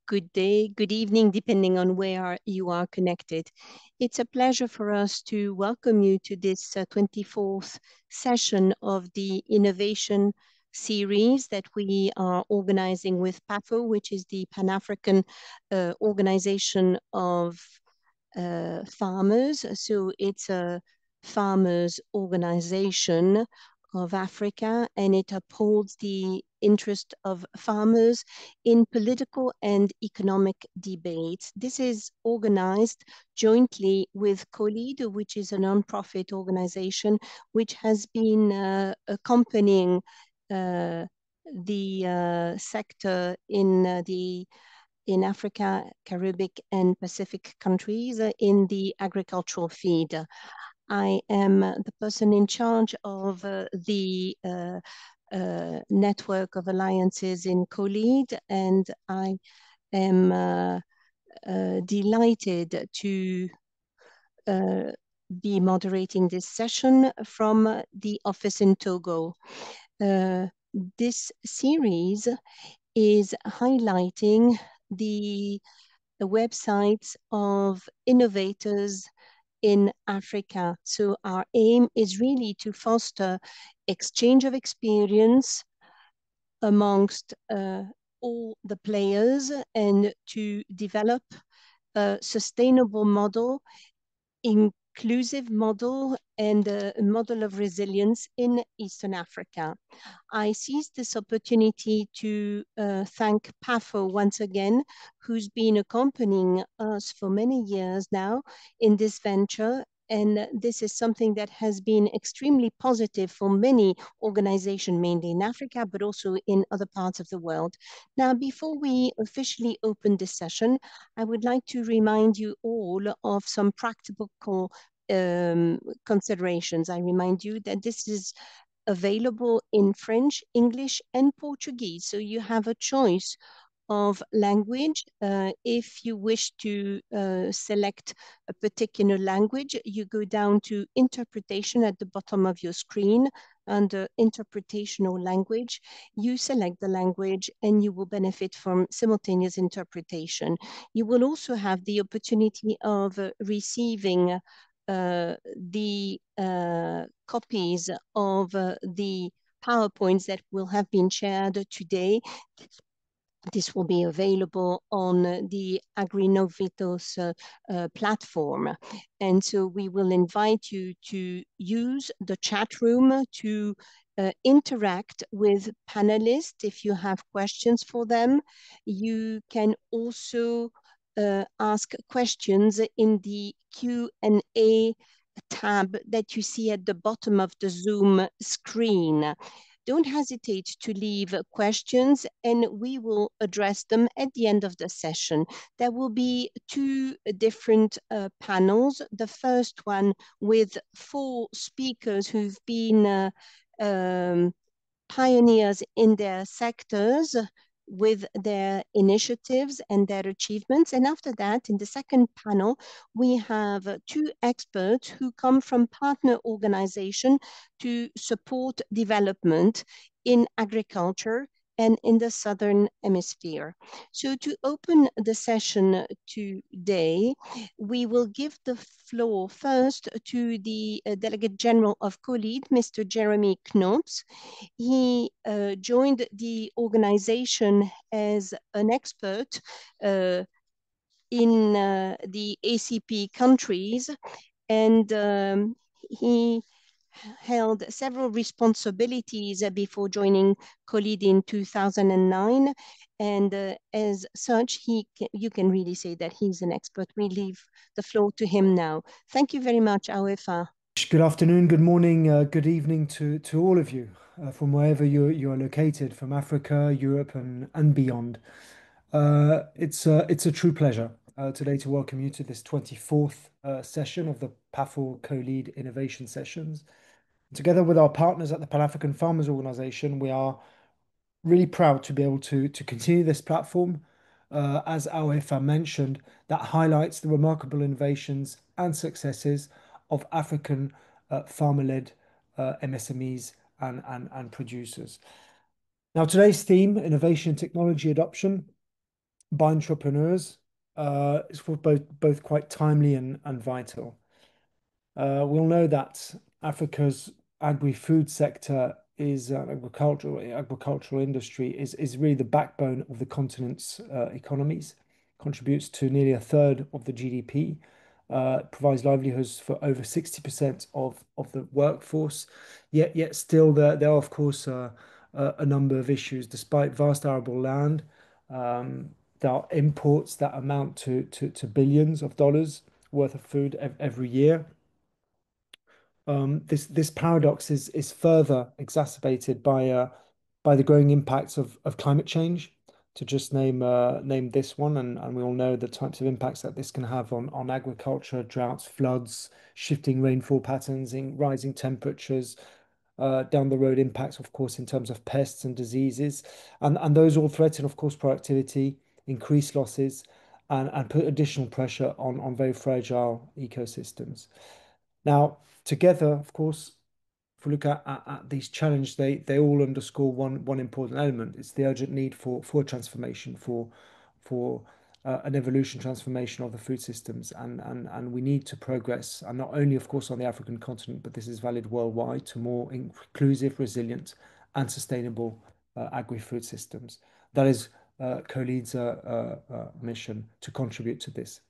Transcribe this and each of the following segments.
good day, good evening, depending on where you are connected. It's a pleasure for us to welcome you to this 24th session of the Innovation Series that we are organizing with PAFO, which is the Pan-African Organization of Farmers. So it's a farmers organization of Africa, and it upholds the interest of farmers in political and economic debates. This is organized jointly with COLEAD, which is a non-profit organization which has been accompanying the sector in Africa, Caribbean, and Pacific countries in the agricultural field. I am the person in charge of the network of alliances in COLEAD, and I am delighted to be moderating this session from the office in Togo. This series is highlighting the websites of innovators in Africa. So our aim is really to foster exchange of experience amongst all the players and to develop a sustainable model, inclusive model, and a model of resilience in Eastern Africa. I seize this opportunity to thank PAFO once again, who's been accompanying us for many years now in this venture. And this is something that has been extremely positive for many organizations, mainly in Africa, but also in other parts of the world. Now, before we officially open this session, I would like to remind you all of some practical considerations. I remind you that this is available in French, English, and Portuguese. So you have a choice of language. If you wish to select a particular language, you go down to interpretation at the bottom of your screen. Under interpretation or language, you select the language and you will benefit from simultaneous interpretation. You will also have the opportunity of receiving the copies of the PowerPoints that will have been shared today. This will be available on the AgriNovitos platform. And so we will invite you to use the chat room to interact with panelists if you have questions for them. You can also ask questions in the Q&A tab that you see at the bottom of the Zoom screen. Don't hesitate to leave questions and we will address them at the end of the session. There will be two different panels. The first one with 4 speakers who've been pioneers in their sectors with their initiatives and their achievements. And after that, in the second panel, we have 2 experts who come from partner organizations to support development in agriculture and in the Southern Hemisphere. So to open the session today, we will give the floor first to the Delegate General of COLEAD, Mr. Jeremy Knops. He joined the organization as an expert in the ACP countries, and he held several responsibilities before joining COLEAD in 2009. And as such, you can really say that he's an expert. We leave the floor to him now. Thank you very much, Ahoefa. Good afternoon, good morning, good evening to all of you from wherever you are located, from Africa, Europe, and beyond. It's a true pleasure today to welcome you to this 24th session of the PAFO-COLEAD Innovation Sessions. Together with our partners at the Pan-African Farmers Organization, we are really proud to be able to continue this platform, as Ahoefa mentioned, that highlights the remarkable innovations and successes of African farmer-led MSMEs and producers. Now, today's theme, innovation, technology adoption, by entrepreneurs is for both quite timely and vital. We'll know that Africa's agri-food sector is agricultural industry is really the backbone of the continent's economies, contributes to nearly a third of the GDP, provides livelihoods for over 60% of the workforce. Yet still there are of course a number of issues. Despite vast arable land, there are imports that amount to billions of dollars worth of food every year. This paradox is further exacerbated by the growing impacts of climate change. To just name this one, and we all know the types of impacts that this can have on agriculture, droughts, floods, shifting rainfall patterns, rising temperatures, down the road impacts, of course, in terms of pests and diseases, and those all threaten, of course, productivity, increase losses, and put additional pressure on very fragile ecosystems. Now, together, of course, if we look at these challenges, they all underscore one important element. It's the urgent need for transformation, for an evolution transformation of the food systems, and we need to progress, and not only, of course, on the African continent, but this is valid worldwide, to more inclusive, resilient, and sustainable agri-food systems. That is COLEAD's mission to contribute to this.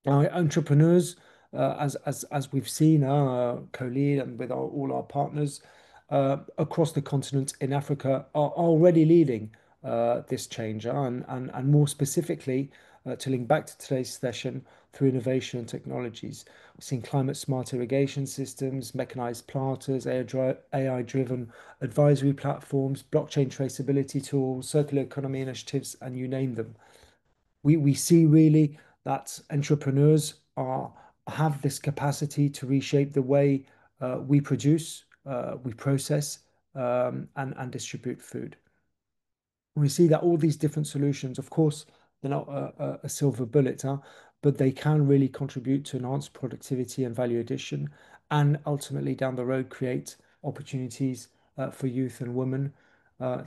Now, entrepreneurs, as we've seen, COLEAD and with all our partners across the continent in Africa are already leading this change, and more specifically, to link back to today's session, through innovation and technologies. We've seen climate smart irrigation systems, mechanized planters, AI-driven advisory platforms, blockchain traceability tools, circular economy initiatives, and you name them. We see really that entrepreneurs have this capacity to reshape the way we produce, we process, and distribute food. We see that all these different solutions, of course, they're not a silver bullet, but they can really contribute to enhanced productivity and value addition, and ultimately down the road create opportunities for youth and women,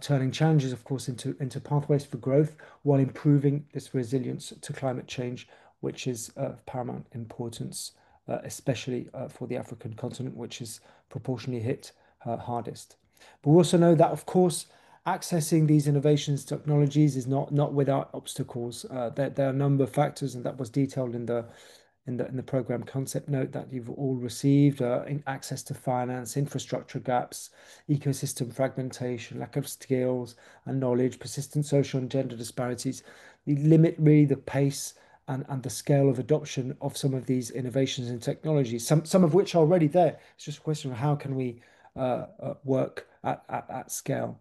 turning challenges, of course, into pathways for growth while improving this resilience to climate change, which is of paramount importance, especially for the African continent, which is proportionally hit hardest. But we also know that, of course, accessing these innovations technologies is not without obstacles. There are a number of factors, and that was detailed in the program concept note that you've all received, in access to finance, infrastructure gaps, ecosystem fragmentation, lack of skills and knowledge, persistent social and gender disparities. They limit really the pace and the scale of adoption of some of these innovations and technologies, some of which are already there. It's just a question of how can we work at scale.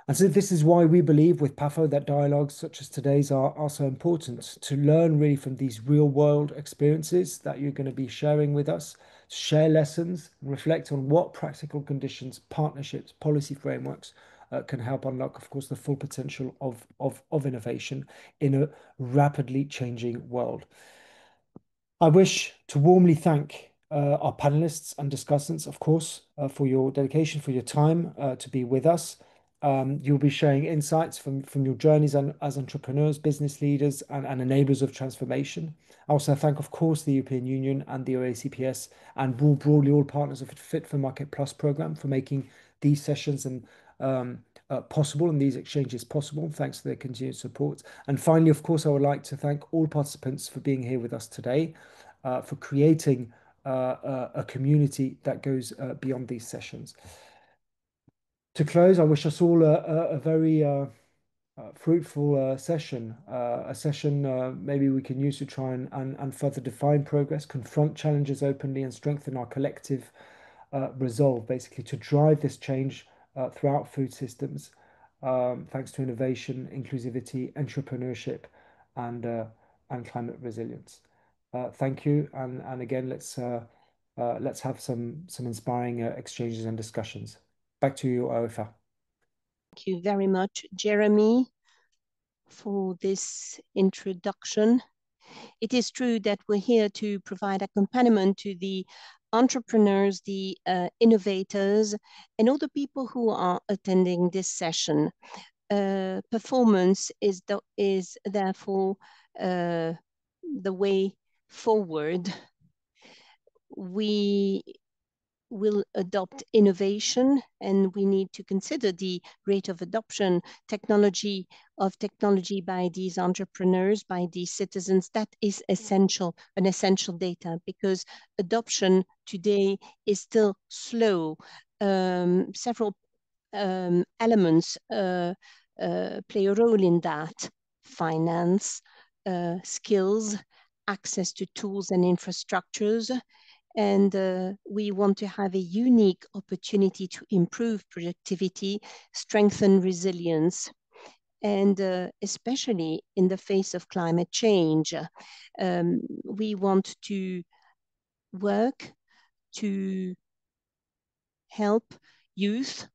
And so this is why we believe with PAFO that dialogues such as today's are so important, to learn really from these real world experiences that you're going to be sharing with us, share lessons, reflect on what practical conditions, partnerships, policy frameworks can help unlock, of course, the full potential of innovation in a rapidly changing world. I wish to warmly thank our panelists and discussants, of course, for your dedication, for your time to be with us. You'll be sharing insights from your journeys as entrepreneurs, business leaders, and enablers of transformation. I also thank, of course, the European Union and the OACPS, and more broadly all partners of the Fit for Market Plus program for making these sessions possible and these exchanges possible. Thanks for their continued support. And finally, of course, I would like to thank all participants for being here with us today, for creating a community that goes beyond these sessions. To close, I wish us all a very fruitful session, a session maybe we can use to try and further define progress, confront challenges openly, and strengthen our collective resolve, basically, to drive this change throughout food systems, thanks to innovation, inclusivity, entrepreneurship, and climate resilience. Thank you, and again, let's have some inspiring exchanges and discussions. Back to you, Ahoefa. Thank you very much, Jeremy, for this introduction. It is true that we're here to provide accompaniment to the entrepreneurs, the innovators, and all the people who are attending this session. performance is therefore the way forward. We will adopt innovation, and we need to consider the rate of adoption technology by these entrepreneurs, by these citizens. That is essential, an essential data, because adoption today is still slow. Several elements play a role in that: finance, skills, access to tools and infrastructures. And we want to have a unique opportunity to improve productivity, strengthen resilience, and especially in the face of climate change. We want to work to help youth,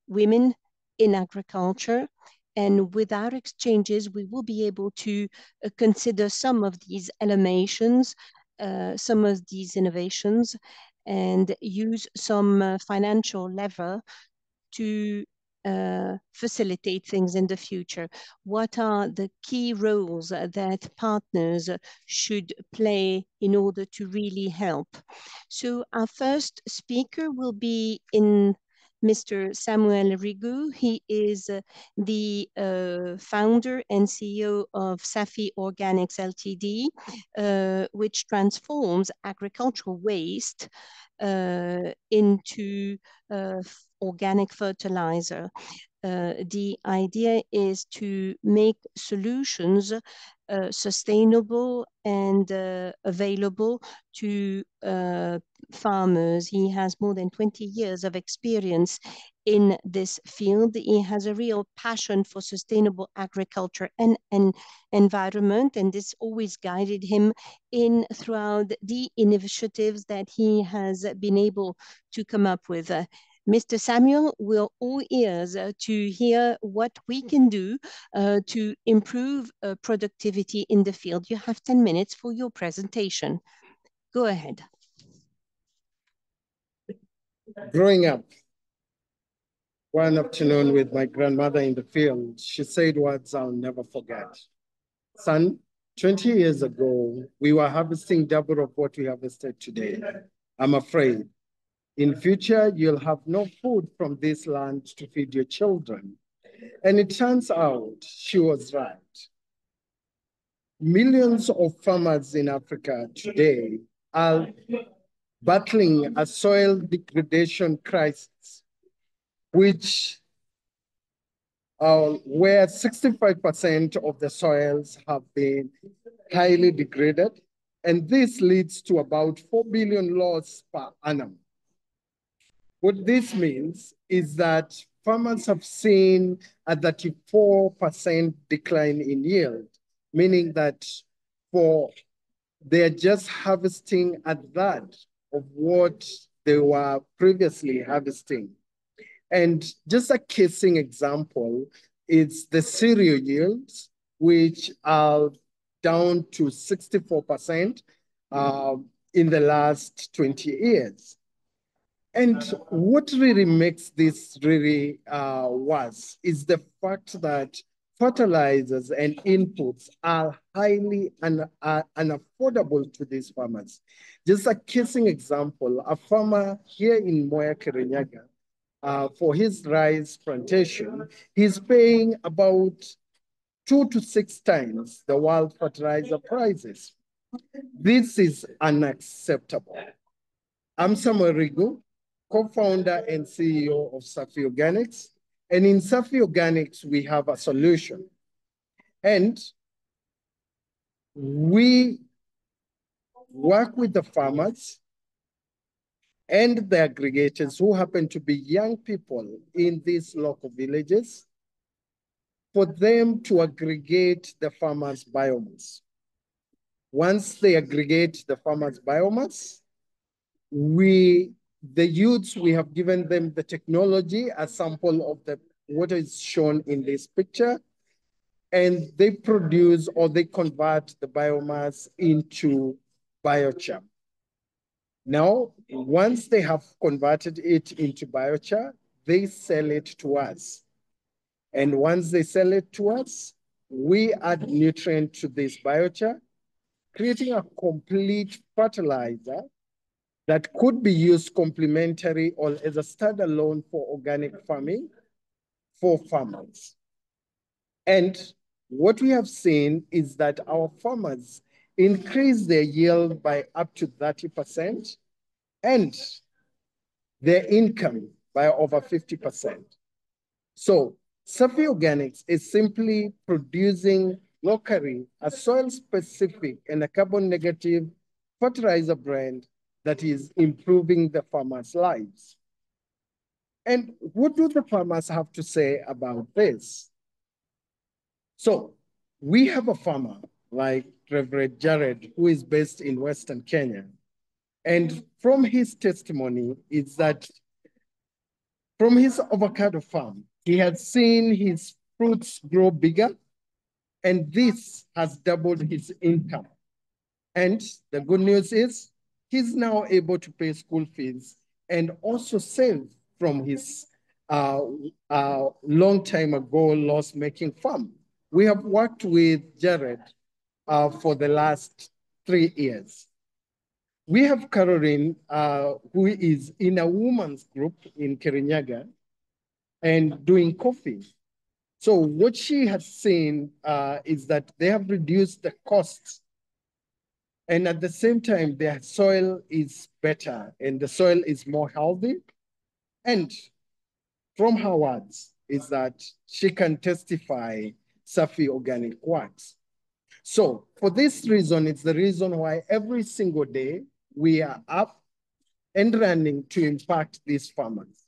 women in agriculture, and with our exchanges, we will be able to consider some of these elevations, some of these innovations, and use some financial lever to facilitate things in the future. What are the key roles that partners should play in order to really help? So our first speaker will be Mr. Samuel Rigu. He is the founder and CEO of Safi Organics Ltd, which transforms agricultural waste into organic fertilizer. The idea is to make solutions sustainable and available to farmers. He has more than 20 years of experience in this field. He has a real passion for sustainable agriculture and environment, and this always guided him throughout the initiatives that he has been able to come up with. Mr. Samuel, we're all ears to hear what we can do to improve productivity in the field. You have 10 minutes for your presentation. Go ahead. Growing up one afternoon with my grandmother in the field, she said words I'll never forget. Son, 20 years ago, we were harvesting double of what we harvested today. I'm afraid in future, you'll have no food from this land to feed your children. And it turns out she was right. Millions of farmers in Africa today are battling a soil degradation crisis, which where 65% of the soils have been highly degraded. And this leads to about 4 billion loss per annum. What this means is that farmers have seen a 34% decline in yield, meaning that they're just harvesting at that of what they were previously harvesting. And just a casing example, it's the cereal yields, which are down to 64% in the last 20 years. And what really makes this really worse is the fact that fertilizers and inputs are highly unaffordable to these farmers. Just a casing example, a farmer here in Moya Kirinyaga, for his rice plantation, he's paying about 2 to 6 times the world fertilizer prices. This is unacceptable. I'm Samuel Rigu, co-founder and CEO of Safi Organics. And in Safi Organics, we have a solution. And we work with the farmers and the aggregators who happen to be young people in these local villages for them to aggregate the farmers' biomass. Once they aggregate the farmers' biomass, the youths, we have given them the technology, a sample of what is shown in this picture, and they produce or they convert the biomass into biochar. Now, once they have converted it into biochar, they sell it to us. And once they sell it to us, we add nutrient to this biochar, creating a complete fertilizer that could be used complementary or as a standalone for organic farming for farmers. And what we have seen is that our farmers increase their yield by up to 30% and their income by over 50%. So Safi Organics is simply producing locally a soil-specific and a carbon-negative fertilizer brand that is improving the farmers' lives. And what do the farmers have to say about this? So we have a farmer like Reverend Jared, who is based in Western Kenya. And from his testimony is that from his avocado farm, he has seen his fruits grow bigger, and this has doubled his income. And the good news is he's now able to pay school fees and also save from his long time ago loss-making farm. We have worked with Jared for the last 3 years. We have Caroline, who is in a woman's group in Kirinyaga and doing coffee. So what she has seen is that they have reduced the costs, and at the same time, their soil is better and the soil is more healthy. And from her words is that she can testify Safi Organic works. So for this reason, it's the reason why every single day we are up and running to impact these farmers.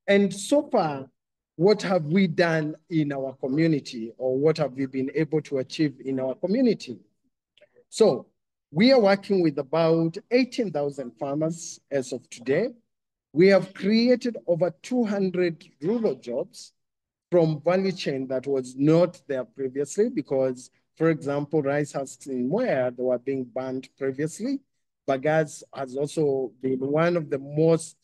And so far, what have we done in our community, or what have we been able to achieve in our community? So we are working with about 18,000 farmers as of today. We have created over 200 rural jobs from value chain that was not there previously because, for example, rice husks in Mwea, they were being banned previously. Bagasse has also been one of the most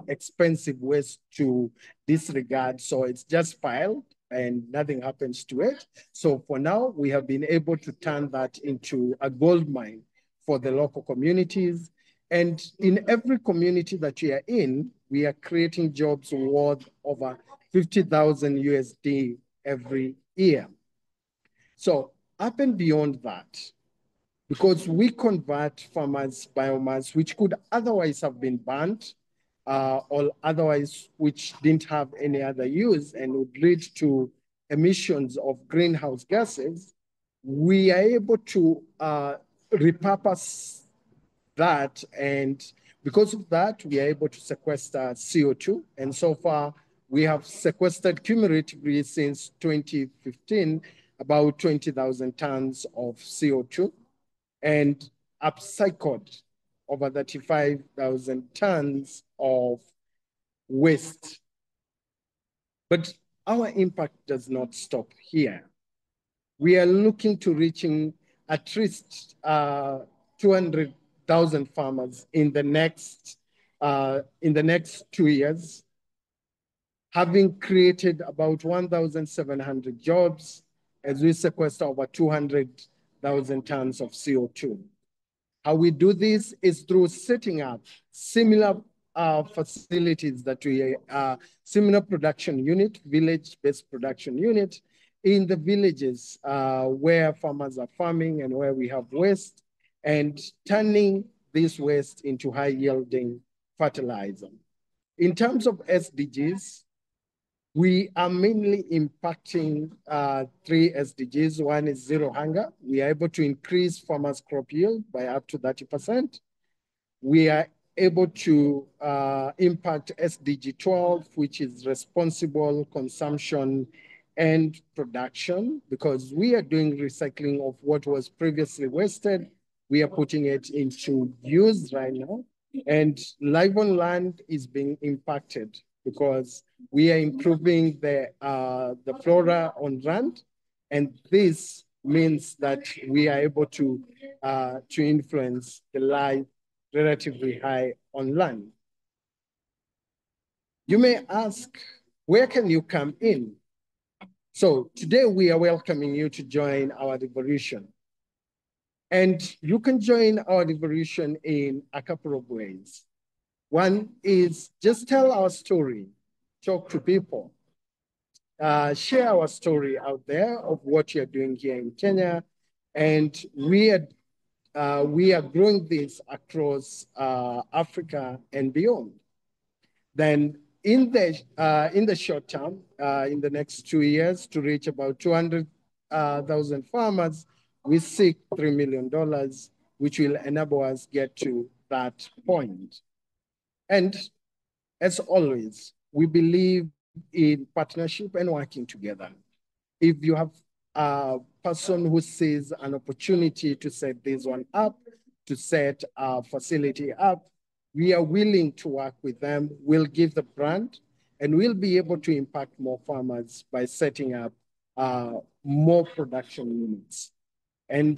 expensive ways to disregard. So it's just filed and nothing happens to it. So for now, we have been able to turn that into a gold mine for the local communities. And in every community that we are in, we are creating jobs worth over 50,000 USD every year. So up and beyond that, because we convert farmers' biomass, which could otherwise have been banned, or otherwise which didn't have any other use and would lead to emissions of greenhouse gases, we are able to repurpose that. And because of that, we are able to sequester CO2. And so far, we have sequestered cumulatively since 2015, about 20,000 tons of CO2 and upcycled over 35,000 tons of waste. But our impact does not stop here. We are looking to reaching at least 200,000 farmers in the next 2 years, having created about 1,700 jobs as we sequester over 200,000 tons of CO2. How we do this is through setting up similar facilities that we similar production unit, village-based production unit in the villages where farmers are farming and where we have waste, and turning this waste into high-yielding fertilizer. In terms of SDGs, we are mainly impacting 3 SDGs. One is zero hunger. We are able to increase farmers' crop yield by up to 30%. We are able to impact SDG 12, which is responsible consumption and production, because we are doing recycling of what was previously wasted. We are putting it into use right now. And life on land is being impacted because we are improving the flora on land. And this means that we are able to influence the life relatively high on land. You may ask, Where can you come in? So today we are welcoming you to join our revolution. And you can join our revolution in a couple of ways. One is just tell our story, talk to people, share our story out there of what you're doing here in Kenya. And we are growing this across Africa and beyond. Then in the short term, in the next 2 years, to reach about 200,000 farmers, we seek $3 million, which will enable us get to that point. And as always, we believe in partnership and working together. If you have a person who sees an opportunity to set this one up, to set a facility up, we are willing to work with them. We'll give the brand, and we'll be able to impact more farmers by setting up more production units. And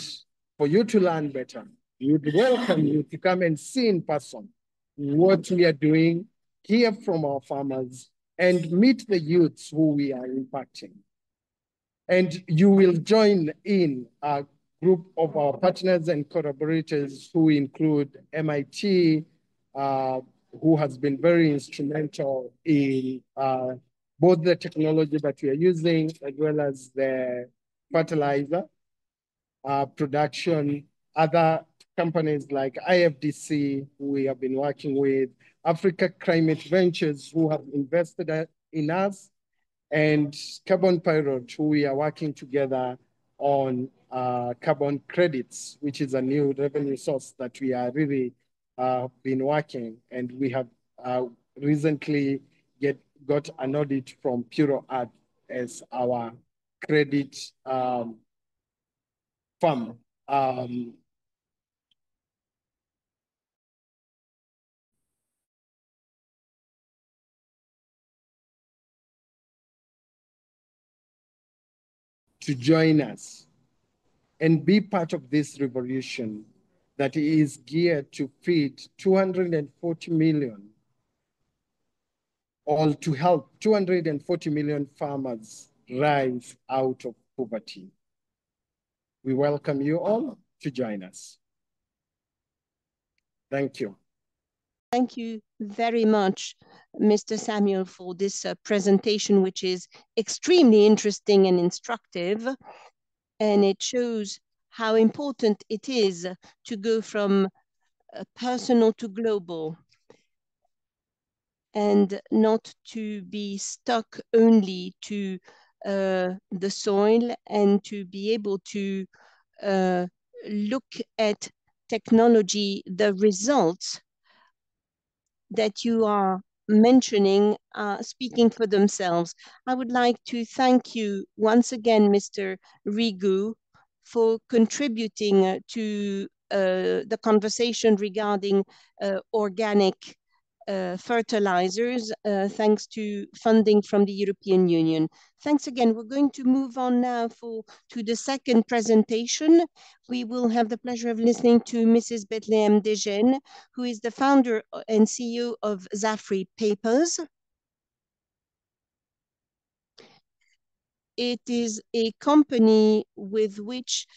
for you to learn better, we'd welcome you to come and see in person what we are doing, hear from our farmers, and meet the youths who we are impacting. And you will join in a group of our partners and collaborators who include MIT, who has been very instrumental in both the technology that we are using as well as the fertilizer production, other companies like IFDC, who we have been working with, Africa Climate Ventures, who have invested in us, and Carbon Pilot, who we are working together on carbon credits, which is a new revenue source that we are really been working. And we have recently got an audit from Puro Art as our credit firm. To join us and be part of this revolution that is geared to feed 240 million, or to help 240 million farmers rise out of poverty. We welcome you all to join us. Thank you. Thank you very much, Mr. Samuel, for this presentation, which is extremely interesting and instructive. And it shows how important it is to go from personal to global and not to be stuck only to the soil, and to be able to look at technology, the results that you are mentioning speaking for themselves. I would like to thank you once again, Mr. Rigu, for contributing to the conversation regarding organic fertilizers, thanks to funding from the European Union. Thanks again. We're going to move on now to the second presentation. We will have the pleasure of listening to Mrs. Bethlehem Dejene, who is the founder and CEO of Zafree Papers. It is a company with which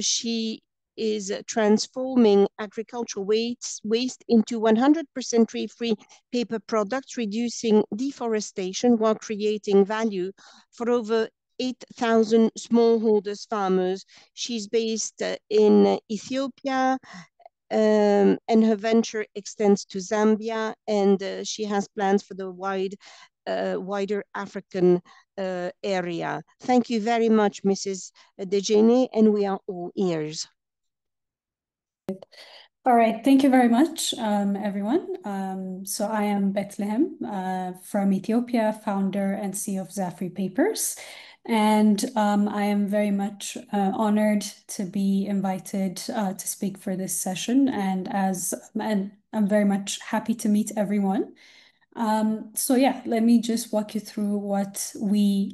she is transforming agricultural waste into 100% tree-free paper products, reducing deforestation while creating value for over 8,000 smallholders farmers. She's based in Ethiopia, and her venture extends to Zambia, and she has plans for the wider African area. Thank you very much, Mrs. Dejene, and we are all ears. All right, thank you very much, everyone. So I am Bethlehem from Ethiopia, founder and CEO of Zafree Papers. And I am very much honored to be invited to speak for this session. And I'm very much happy to meet everyone. So yeah, let me just walk you through what we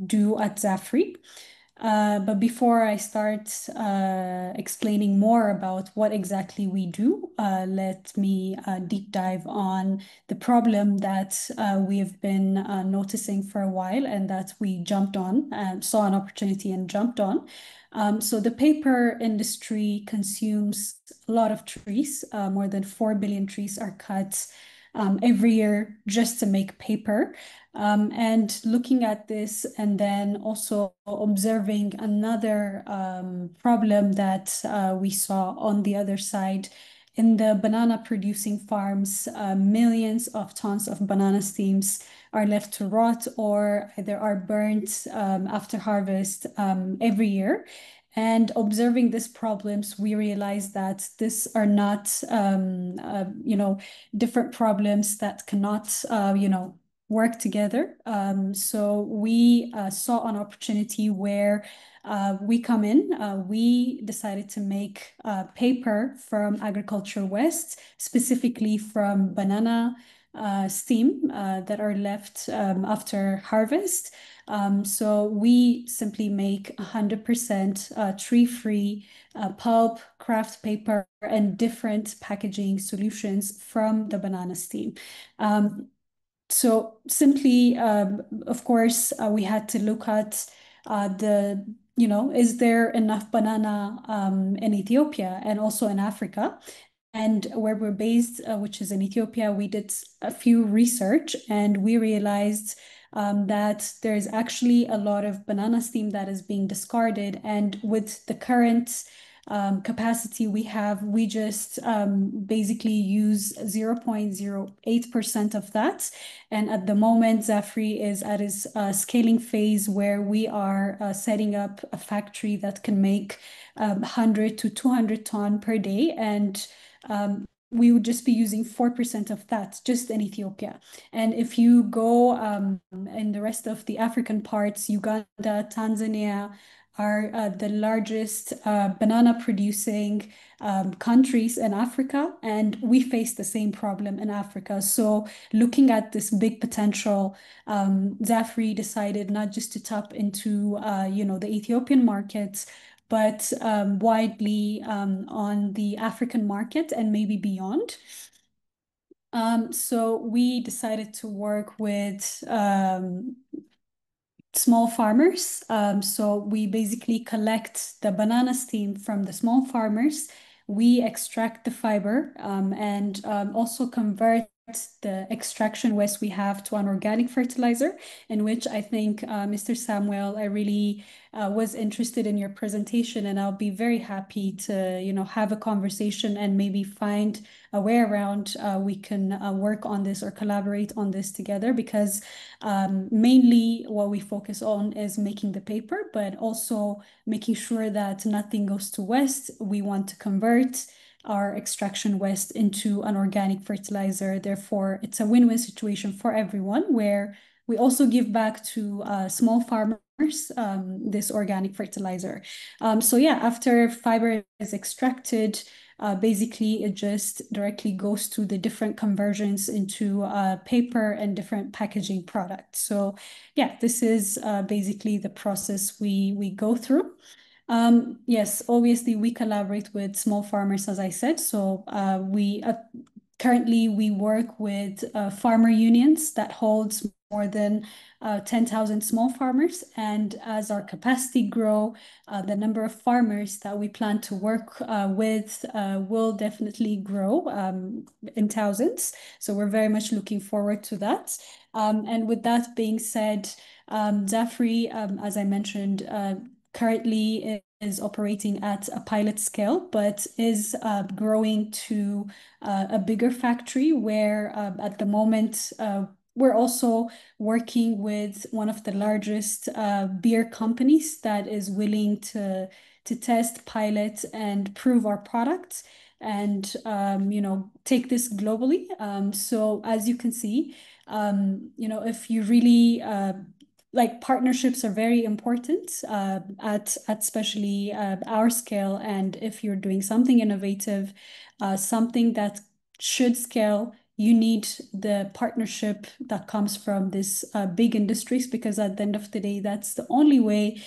do at Zafree. But before I start explaining more about what exactly we do, let me deep dive on the problem that we have been noticing for a while and that we jumped on and saw an opportunity and jumped on. So the paper industry consumes a lot of trees. More than 4 billion trees are cut every year just to make paper. And looking at this and then also observing another problem that we saw on the other side. In the banana producing farms, millions of tons of banana stems are left to rot or either are burnt after harvest every year. And observing these problems, we realized that these are not, different problems that cannot, work together. So we saw an opportunity where we come in. We decided to make paper from agricultural waste, specifically from banana stem that are left after harvest. So we simply make 100% tree-free pulp, craft paper, and different packaging solutions from the banana stem. So simply, of course, we had to look at is there enough banana in Ethiopia and also in Africa? And where we're based, which is in Ethiopia, we did a few research and we realized that there's actually a lot of banana stem that is being discarded. And with the current capacity we have, we just basically use 0.08% of that. And at the moment, Zafree is at its scaling phase where we are setting up a factory that can make 100 to 200 ton per day. And we would just be using 4% of that just in Ethiopia. And if you go in the rest of the African parts, Uganda, Tanzania, are the largest banana producing countries in Africa, and we face the same problem in Africa. So looking at this big potential, Zafree decided not just to tap into the Ethiopian markets, but widely on the African market and maybe beyond. So we decided to work with small farmers. So we basically collect the banana stem from the small farmers. We extract the fiber and also convert the extraction waste we have to an organic fertilizer, in which I think, Mr. Samuel, I really was interested in your presentation, and I'll be very happy to, have a conversation and maybe find a way around we can work on this or collaborate on this together, because mainly what we focus on is making the paper, but also making sure that nothing goes to waste. We want to convert our extraction waste into an organic fertilizer. Therefore, it's a win-win situation for everyone, where we also give back to small farmers this organic fertilizer. So yeah, after fiber is extracted, basically it just directly goes to the different conversions into paper and different packaging products. So yeah, this is basically the process we go through. Yes, obviously we collaborate with small farmers, as I said. So we currently we work with farmer unions that holds more than 10,000 small farmers. And as our capacity grow, the number of farmers that we plan to work with will definitely grow in thousands. So we're very much looking forward to that. And with that being said, Zafree, as I mentioned, currently is operating at a pilot scale, but is growing to a bigger factory where at the moment we're also working with one of the largest beer companies that is willing to test, pilot, and prove our products and take this globally. So as you can see, if you really partnerships are very important at especially our scale. And if you're doing something innovative, something that should scale, you need the partnership that comes from these big industries, because at the end of the day, that's the only way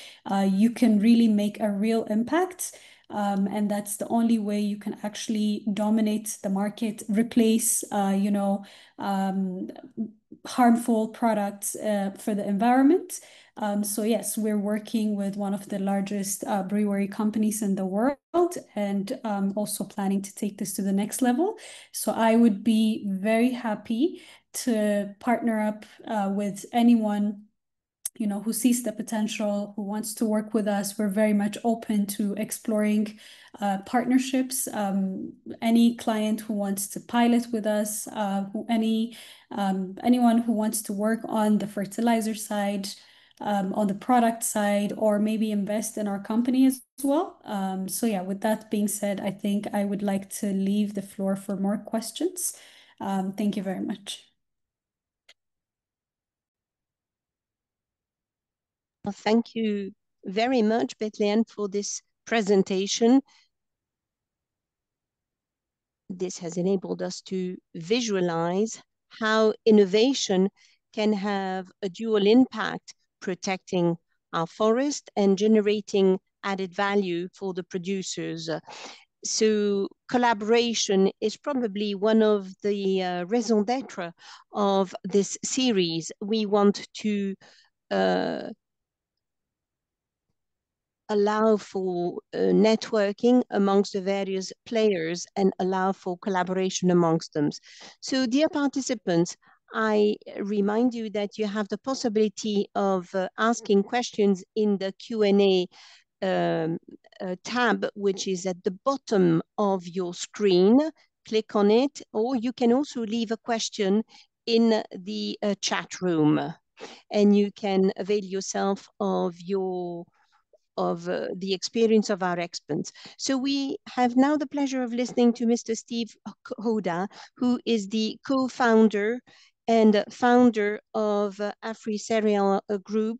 you can really make a real impact. And that's the only way you can actually dominate the market, replace, harmful products for the environment. So yes, we're working with one of the largest brewery companies in the world, and also planning to take this to the next level. So I would be very happy to partner up with anyone who sees the potential, who wants to work with us. We're very much open to exploring partnerships. Any client who wants to pilot with us, anyone who wants to work on the fertilizer side, on the product side, or maybe invest in our company as well. So yeah, with that being said, I think I would like to leave the floor for more questions. Thank you very much. Well, thank you very much, Bethlehem, for this presentation. This has enabled us to visualize how innovation can have a dual impact, protecting our forest and generating added value for the producers. So collaboration is probably one of the raison d'etre of this series. We want to allow for networking amongst the various players and allow for collaboration amongst them. So dear participants, I remind you that you have the possibility of asking questions in the Q&A tab, which is at the bottom of your screen. Click on it, or you can also leave a question in the chat room, and you can avail yourself of the experience of our experts. So we have now the pleasure of listening to Mr. Steve Hoda, who is the co-founder and founder of AfriCereal Group,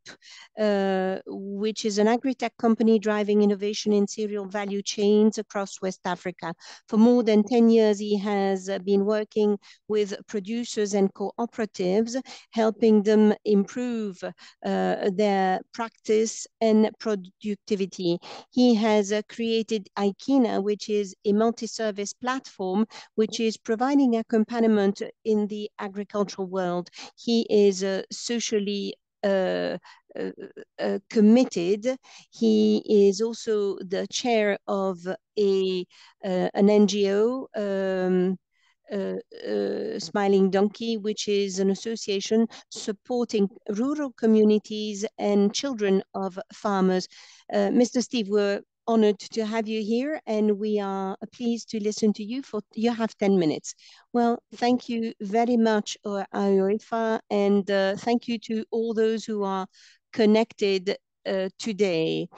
which is an agri-tech company driving innovation in cereal value chains across West Africa. For more than 10 years, he has been working with producers and cooperatives, helping them improve their practice and productivity. He has created Ikena, which is a multi-service platform, which is providing accompaniment in the agricultural world. He is socially committed. He is also the chair of an NGO, Smiling Donkey, which is an association supporting rural communities and children of farmers. Mr. Steve, we're honored to have you here, and we are pleased to listen to you. You have 10 minutes. Well, thank you very much, Ahoefa, and thank you to all those who are connected today.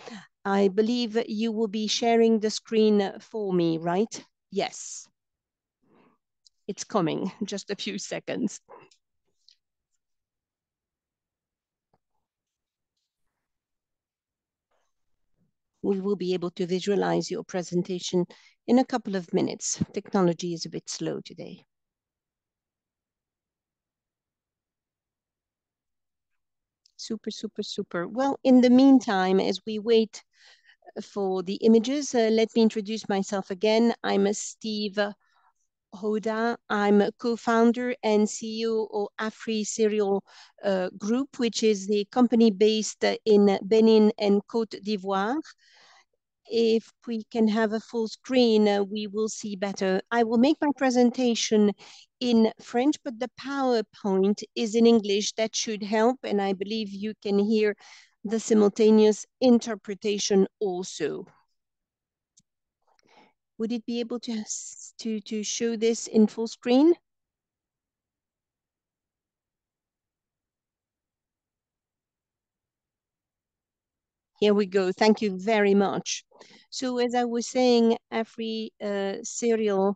I believe you will be sharing the screen for me, right? Yes. It's coming, just a few seconds. We will be able to visualize your presentation in a couple of minutes. Technology is a bit slow today. Super, super, super. Well, in the meantime, as we wait for the images, let me introduce myself again. I'm Steve Hoda. I'm a co-founder and CEO of AfriCereal Group, which is the company based in Benin and Côte d'Ivoire. If we can have a full screen, we will see better. I will make my presentation in French, but the PowerPoint is in English. That should help, and I believe you can hear the simultaneous interpretation also. Would it be able to show this in full screen? Here we go. Thank you very much. So as I was saying, AfriCereal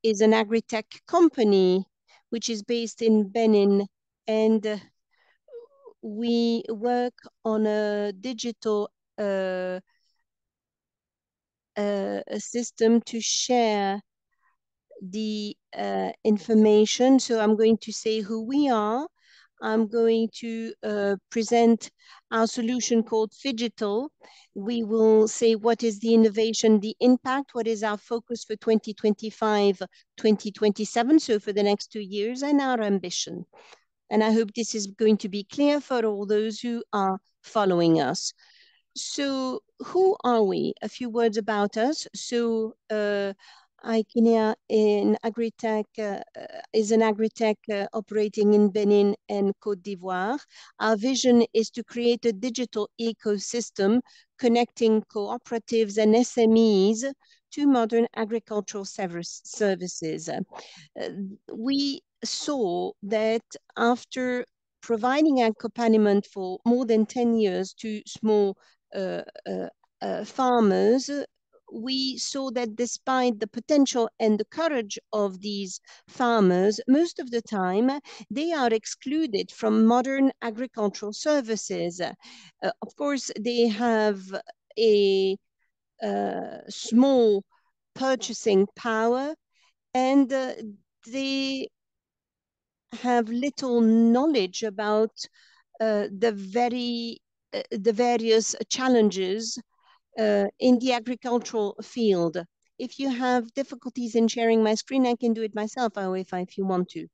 is an agri-tech company which is based in Benin, and we work on a digital a system to share the information. So I'm going to say who we are. I'm going to present our solution called Phygital. We will say what is the innovation, the impact, what is our focus for 2025, 2027, so for the next 2 years, and our ambition. And I hope this is going to be clear for all those who are following us. So who are we? A few words about us. So Ikea in agritech is an agritech operating in Benin and Côte d'Ivoire. Our vision is to create a digital ecosystem connecting cooperatives and SMEs to modern agricultural services. We saw that after providing accompaniment for more than 10 years to small farmers, we saw that despite the potential and the courage of these farmers, most of the time they are excluded from modern agricultural services. Of course, they have a small purchasing power, and they have little knowledge about the various challenges in the agricultural field. If you have difficulties in sharing my screen, I can do it myself, Ahoefa, if you want to.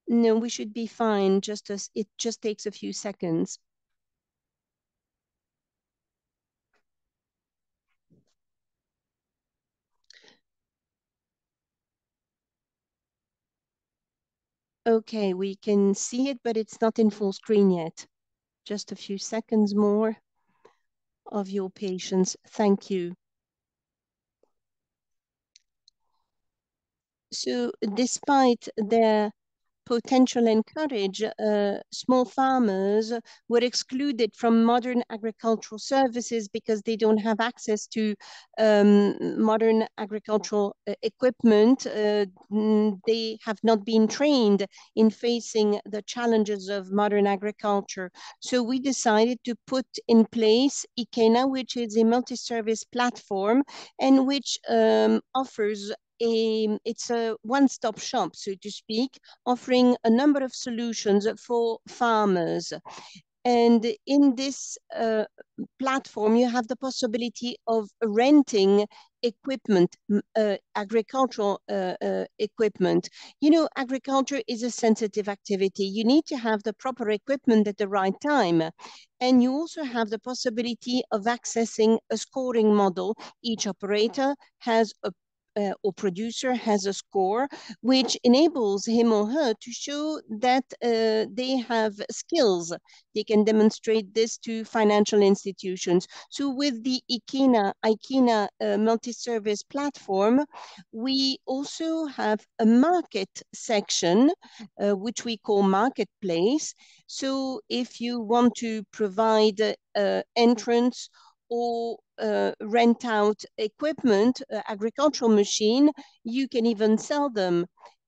No, we should be fine. It just takes a few seconds. Okay, we can see it, but it's not in full screen yet. Just a few seconds more of your patience. Thank you. So despite their potential and courage, small farmers were excluded from modern agricultural services because they don't have access to modern agricultural equipment. They have not been trained in facing the challenges of modern agriculture. So we decided to put in place Ikena, which is a multi-service platform and which offers it's a one-stop shop, so to speak, offering a number of solutions for farmers. And in this platform, you have the possibility of renting equipment, agricultural equipment. You know, agriculture is a sensitive activity. You need to have the proper equipment at the right time. And you also have the possibility of accessing a scoring model. Each operator has a or producer has a score which enables him or her to show that they have skills. They can demonstrate this to financial institutions. So with the Ikena multi-service platform, we also have a market section, which we call marketplace. So if you want to provide entrance or rent out equipment, agricultural machine, you can even sell them.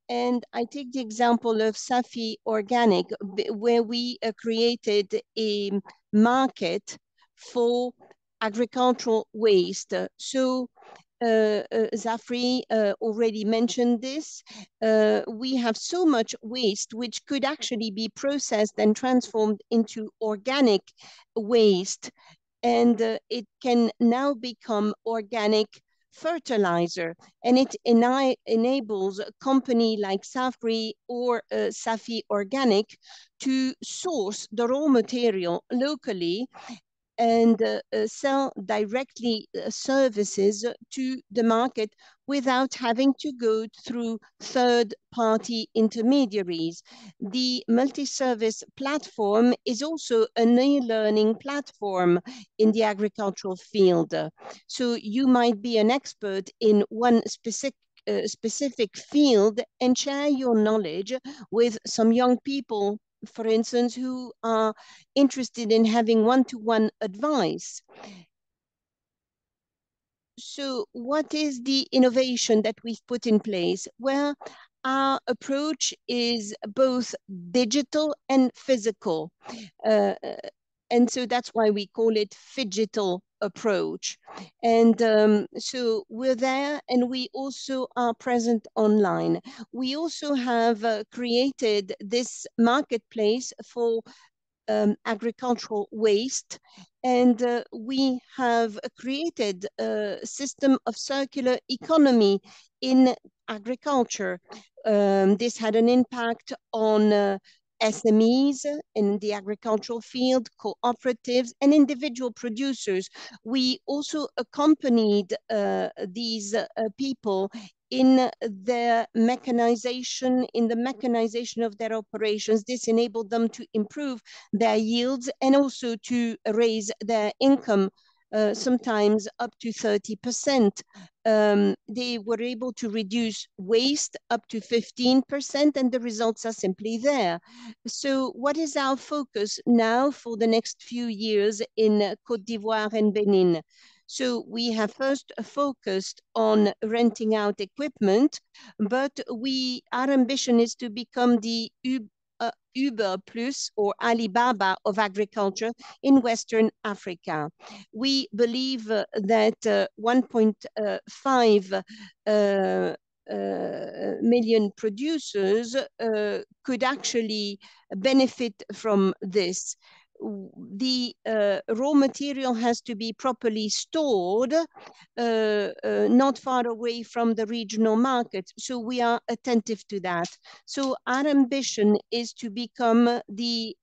And I take the example of Safi Organic, where we created a market for agricultural waste. So Zafree already mentioned this. We have so much waste which could actually be processed and transformed into organic waste, and it can now become organic fertilizer, and it enables a company like Zafree or Safi Organic to source the raw material locally and sell directly services to the market without having to go through third-party intermediaries. The multi-service platform is also an e-learning platform in the agricultural field. So you might be an expert in one specific field and share your knowledge with some young people, for instance, who are interested in having one-to-one advice. So what is the innovation that we've put in place? Well, our approach is both digital and physical. And so that's why we call it Phygital approach. And so we're there, and we also are present online. We also have created this marketplace for agricultural waste, and we have created a system of circular economy in agriculture. This had an impact on SMEs in the agricultural field, cooperatives, and individual producers. We also accompanied these people in their mechanization, in the mechanization of their operations. This enabled them to improve their yields and also to raise their income, sometimes up to 30%. They were able to reduce waste up to 15%, and the results are simply there. So what is our focus now for the next few years in Côte d'Ivoire and Benin? So we have first focused on renting out equipment, but our ambition is to become the Uber Plus or Alibaba of agriculture in Western Africa. We believe that 1.5 million producers could actually benefit from this. The raw material has to be properly stored, not far away from the regional market. So we are attentive to that. So our ambition is to become the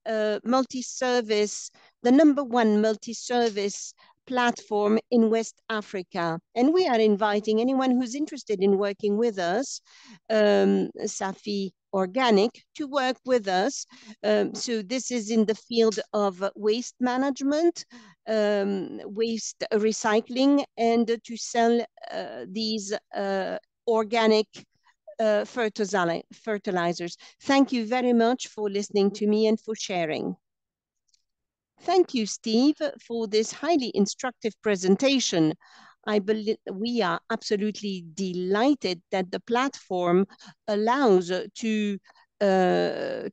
multi-service, the #1 multi-service platform in West Africa. And we are inviting anyone who's interested in working with us, Safi Organic, to work with us. So this is in the field of waste management, waste recycling, and to sell these organic fertilizers. Thank you very much for listening to me and for sharing. Thank you, Steve, for this highly instructive presentation. I believe we are absolutely delighted that the platform allows to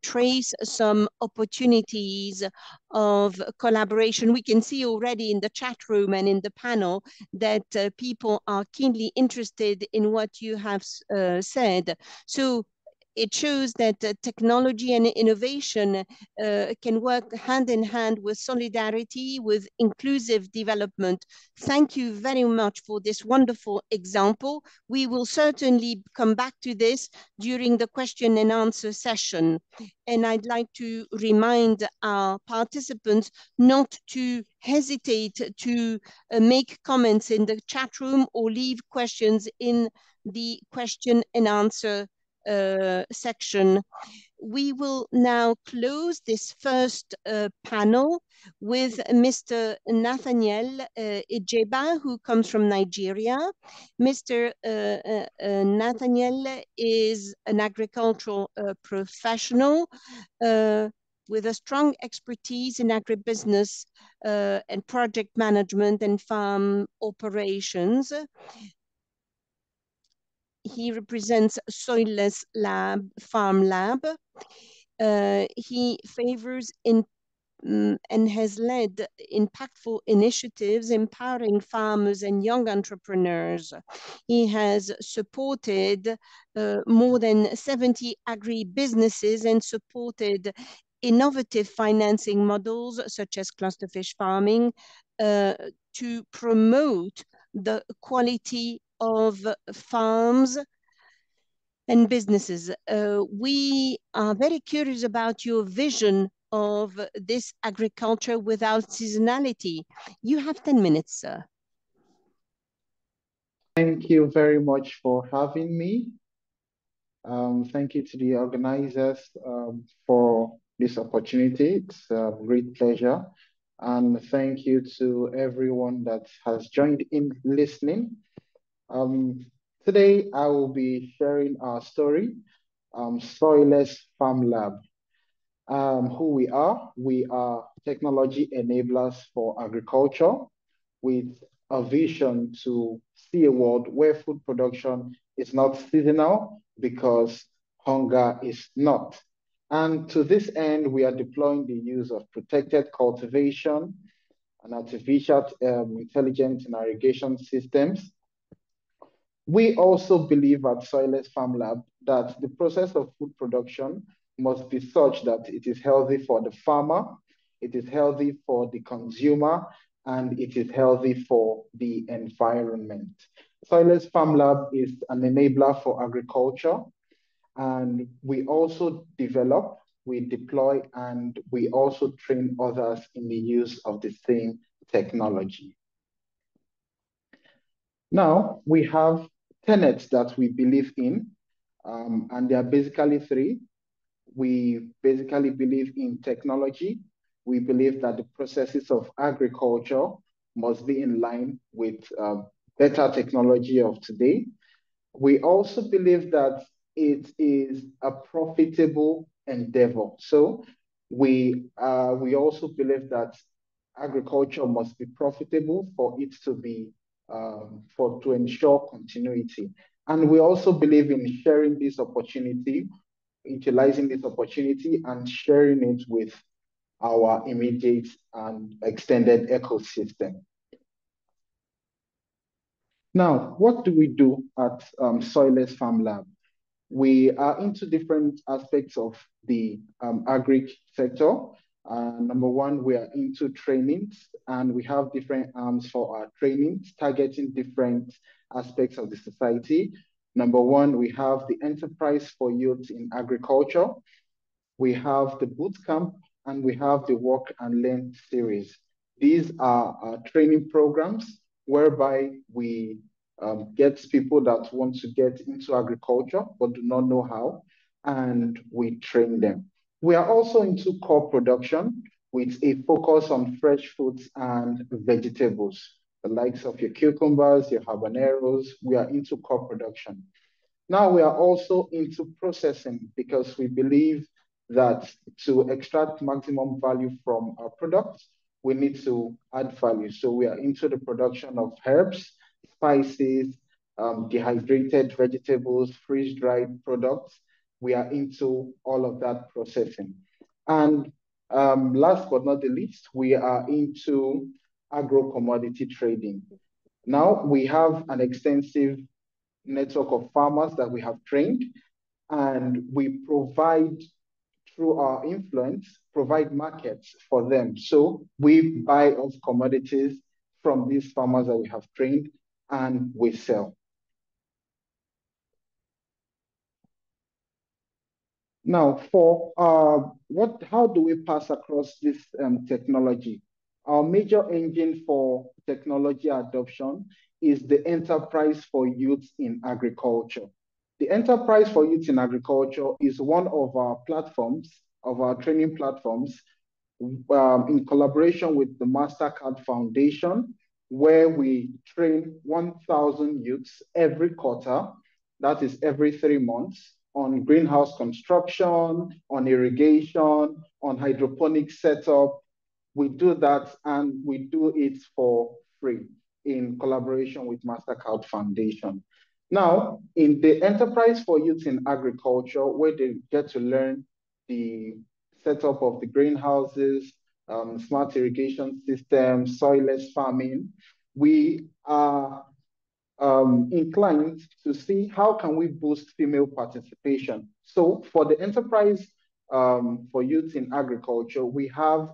trace some opportunities of collaboration. We can see already in the chat room and in the panel that people are keenly interested in what you have said. So it shows that technology and innovation can work hand in hand with solidarity, with inclusive development. Thank you very much for this wonderful example. We will certainly come back to this during the question and answer session. And I'd like to remind our participants not to hesitate to make comments in the chat room or leave questions in the question and answer section. We will now close this first panel with Mr. Nathaniel Edjeba, who comes from Nigeria. Mr. Nathaniel is an agricultural professional with a strong expertise in agribusiness and project management and farm operations. He represents Soilless Farm Lab. He favors and has led impactful initiatives empowering farmers and young entrepreneurs. He has supported more than 70 agri-businesses and supported innovative financing models such as clusterfish farming to promote the quality of farms and businesses. We are very curious about your vision of this agriculture without seasonality. You have 10 minutes, sir. Thank you very much for having me. Thank you to the organizers for this opportunity. It's a great pleasure. And thank you to everyone that has joined in listening. Today, I will be sharing our story, Soilless Farm Lab. Who we are technology enablers for agriculture with a vision to see a world where food production is not seasonal because hunger is not. And to this end, we are deploying the use of protected cultivation and artificial intelligence in irrigation systems. We also believe at Soilless Farm Lab that the process of food production must be such that it is healthy for the farmer, it is healthy for the consumer, and it is healthy for the environment. Soilless Farm Lab is an enabler for agriculture, and we also develop, we deploy, and we also train others in the use of the same technology. Now, we have tenets that we believe in, and there are basically three. We basically believe in technology. We believe that the processes of agriculture must be in line with better technology of today. We also believe that it is a profitable endeavor. So we also believe that agriculture must be profitable for it to be to ensure continuity. And we also believe in sharing this opportunity, utilizing this opportunity and sharing it with our immediate and extended ecosystem. Now, what do we do at Soilless Farm Lab? We are into different aspects of the agri sector. Number one, we are into trainings, and we have different arms for our trainings, targeting different aspects of the society. Number one, we have the Enterprise for Youth in Agriculture. We have the Boot Camp, and we have the Work and Learn series. These are our training programs whereby we get people that want to get into agriculture but do not know how, and we train them. We are also into crop production with a focus on fresh fruits and vegetables, the likes of your cucumbers, your habaneros. We are into crop production. Now we are also into processing because we believe that to extract maximum value from our products, we need to add value. So we are into the production of herbs, spices, dehydrated vegetables, freeze-dried products. We are into all of that processing. And last but not the least, we are into agro-commodity trading. Now we have an extensive network of farmers that we have trained, and we provide, through our influence, provide markets for them. So we buy off commodities from these farmers that we have trained, and we sell. Now, how do we pass across this technology? Our major engine for technology adoption is the Enterprise for Youth in Agriculture. The Enterprise for Youth in Agriculture is one of our platforms, of our training platforms, in collaboration with the MasterCard Foundation, where we train 1,000 youths every quarter, that is every 3 months, on greenhouse construction, on irrigation, on hydroponic setup. We do that, and we do it for free in collaboration with MasterCard Foundation. Now, in the Enterprise for Youth in Agriculture, where they get to learn the setup of the greenhouses, smart irrigation systems, soilless farming, we are inclined to see how can we boost female participation. So for the Enterprise for Youth in Agriculture, we have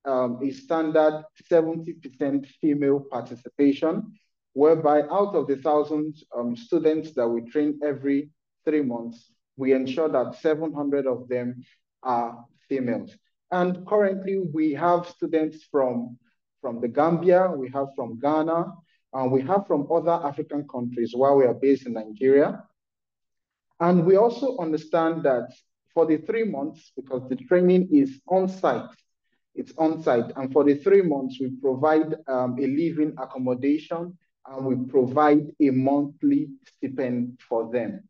a standard 70% female participation, whereby out of the 1,000 students that we train every 3 months, we ensure that 700 of them are females. And currently we have students from the Gambia, we have from Ghana, and we have from other African countries while we are based in Nigeria. And we also understand that for the 3 months, because the training is on-site, it's on-site, and for the 3 months, we provide a living accommodation, and we provide a monthly stipend for them.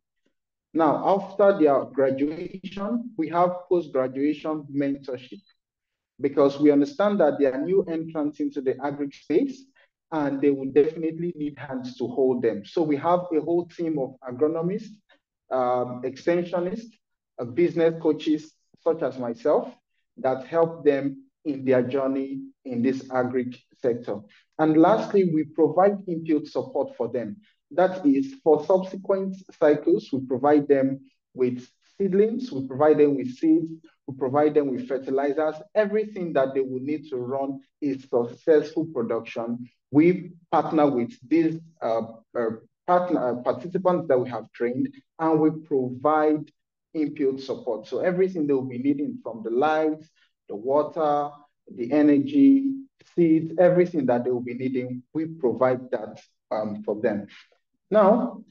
Now, after their graduation, we have post-graduation mentorship, because we understand that they are new entrants into the agri space, and they will definitely need hands to hold them. So we have a whole team of agronomists, extensionists, business coaches, such as myself, that help them in their journey in this agri sector. And lastly, we provide input support for them. That is, for subsequent cycles, we provide them with seedlings, we provide them with seeds, we provide them with fertilizers, everything that they will need to run a successful production. We partner with these participants that we have trained, and we provide input support. So everything they will be needing, from the lights, the water, the energy, seeds, everything that they will be needing, we provide that for them. Now,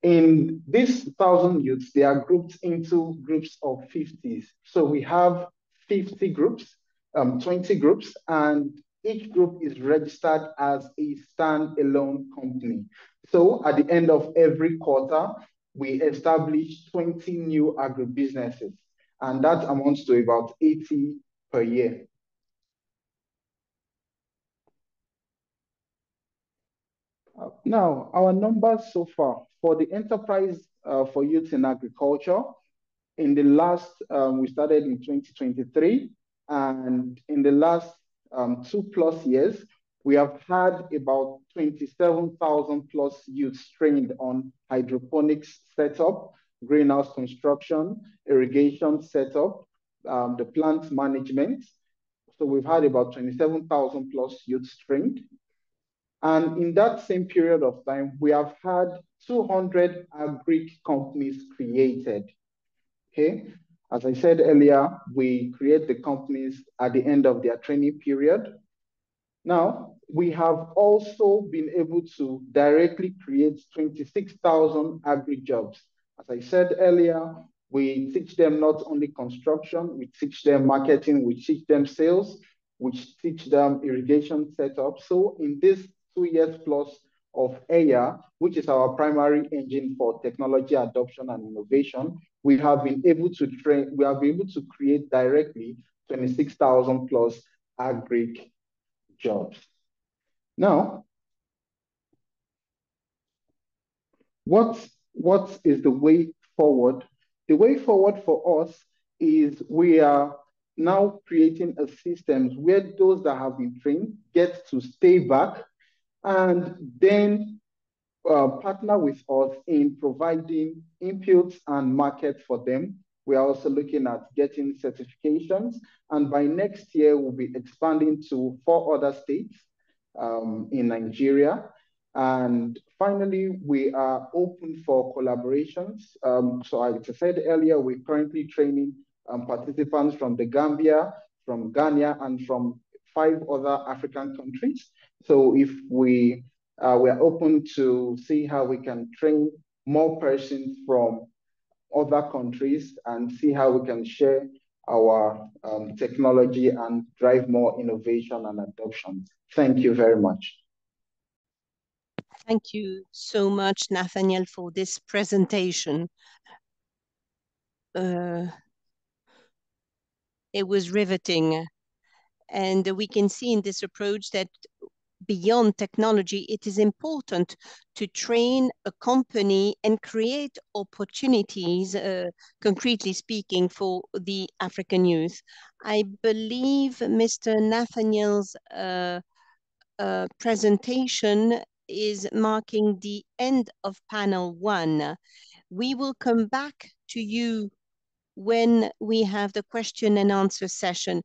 in these 1,000 youths, they are grouped into groups of 50s. So we have 50 groups, 20 groups, and each group is registered as a standalone company. So at the end of every quarter, we establish 20 new agribusinesses, and that amounts to about 80 per year. Now, our numbers so far for the enterprise for youth in agriculture, in the last, we started in 2023, and in the last 2+ years, we have had about 27,000 plus youths trained on hydroponics setup, greenhouse construction, irrigation setup, the plant management. So we've had about 27,000 plus youths trained. And in that same period of time, we have had 200 agri companies created. Okay, as I said earlier, we create the companies at the end of their training period. Now, we have also been able to directly create 26,000 agri jobs. As I said earlier, we teach them not only construction, we teach them marketing, we teach them sales, we teach them irrigation setup. So in this 2 years plus of EYA, which is our primary engine for technology adoption and innovation, we have been able to create directly 26,000 plus agri jobs. Now, what is the way forward? The way forward for us is we are now creating a system where those that have been trained get to stay back and then partner with us in providing inputs and market for them. We are also looking at getting certifications, and by next year, we'll be expanding to 4 other states in Nigeria. And finally, we are open for collaborations. So as I said earlier, we're currently training participants from the Gambia, from Ghana, and from 5 other African countries. So if we are open to see how we can train more persons from other countries and see how we can share our technology and drive more innovation and adoption. Thank you very much. Thank you so much, Nathaniel, for this presentation. It was riveting. And we can see in this approach that beyond technology, it is important to train a company and create opportunities, concretely speaking, for the African youth. I believe Mr. Nathaniel's presentation is marking the end of panel 1. We will come back to you when we have the question and answer session.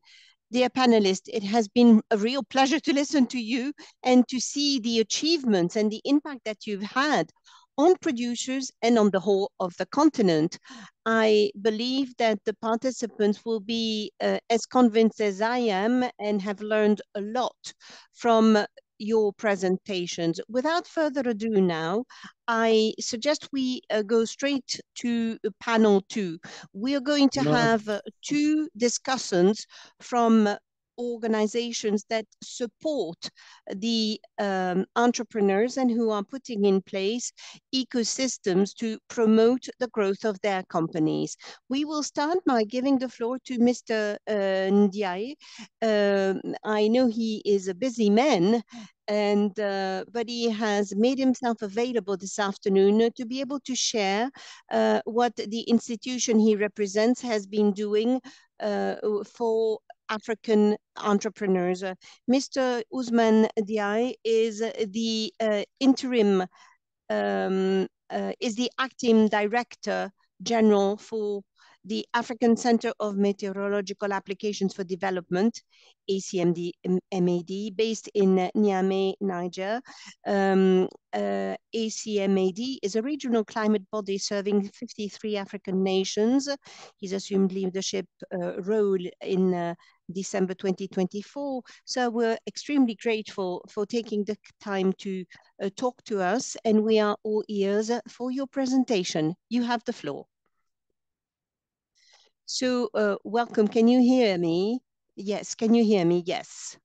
Dear panelists, it has been a real pleasure to listen to you and to see the achievements and the impact that you've had on producers and on the whole of the continent. I believe that the participants will be as convinced as I am and have learned a lot from your presentations. Without further ado now, I suggest we go straight to panel 2. We are going to have 2 discussants from organizations that support the entrepreneurs and who are putting in place ecosystems to promote the growth of their companies. We will start by giving the floor to Mr. Ndiaye. I know he is a busy man, and but he has made himself available this afternoon to be able to share what the institution he represents has been doing for African entrepreneurs. Mr. Ousmane Ndiaye is the interim, is the acting director general for the African Center of Meteorological Applications for Development, ACMAD, based in Niamey, Niger. ACMAD is a regional climate body serving 53 African nations. He's assumed leadership role in December 2024. So we're extremely grateful for taking the time to talk to us, and we are all ears for your presentation. You have the floor. So welcome. Can you hear me? Yes. Can you hear me? Yes.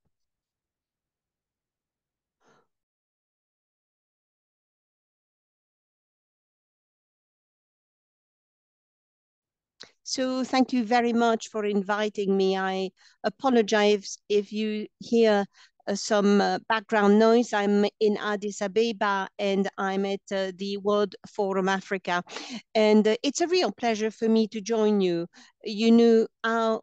So thank you very much for inviting me. I apologize if you hear some background noise. I'm in Addis Ababa and I'm at the World Forum Africa. And it's a real pleasure for me to join you. You know, our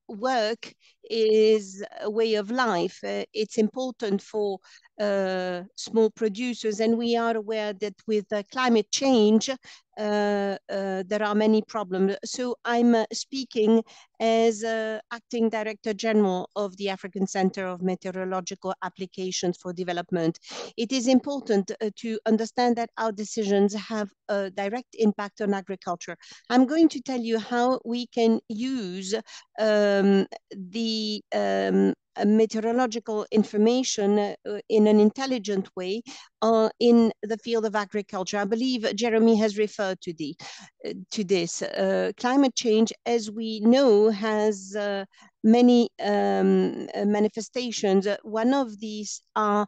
work is a way of life. It's important for small producers, and we are aware that with climate change, there are many problems. So I'm speaking as Acting Director General of the African Center of Meteorological Applications for Development. It is important to understand that our decisions have a direct impact on agriculture. I'm going to tell you how we can use the meteorological information in an intelligent way in the field of agriculture. I believe Jeremy has referred to this. Climate change, as we know, has many manifestations. One of these are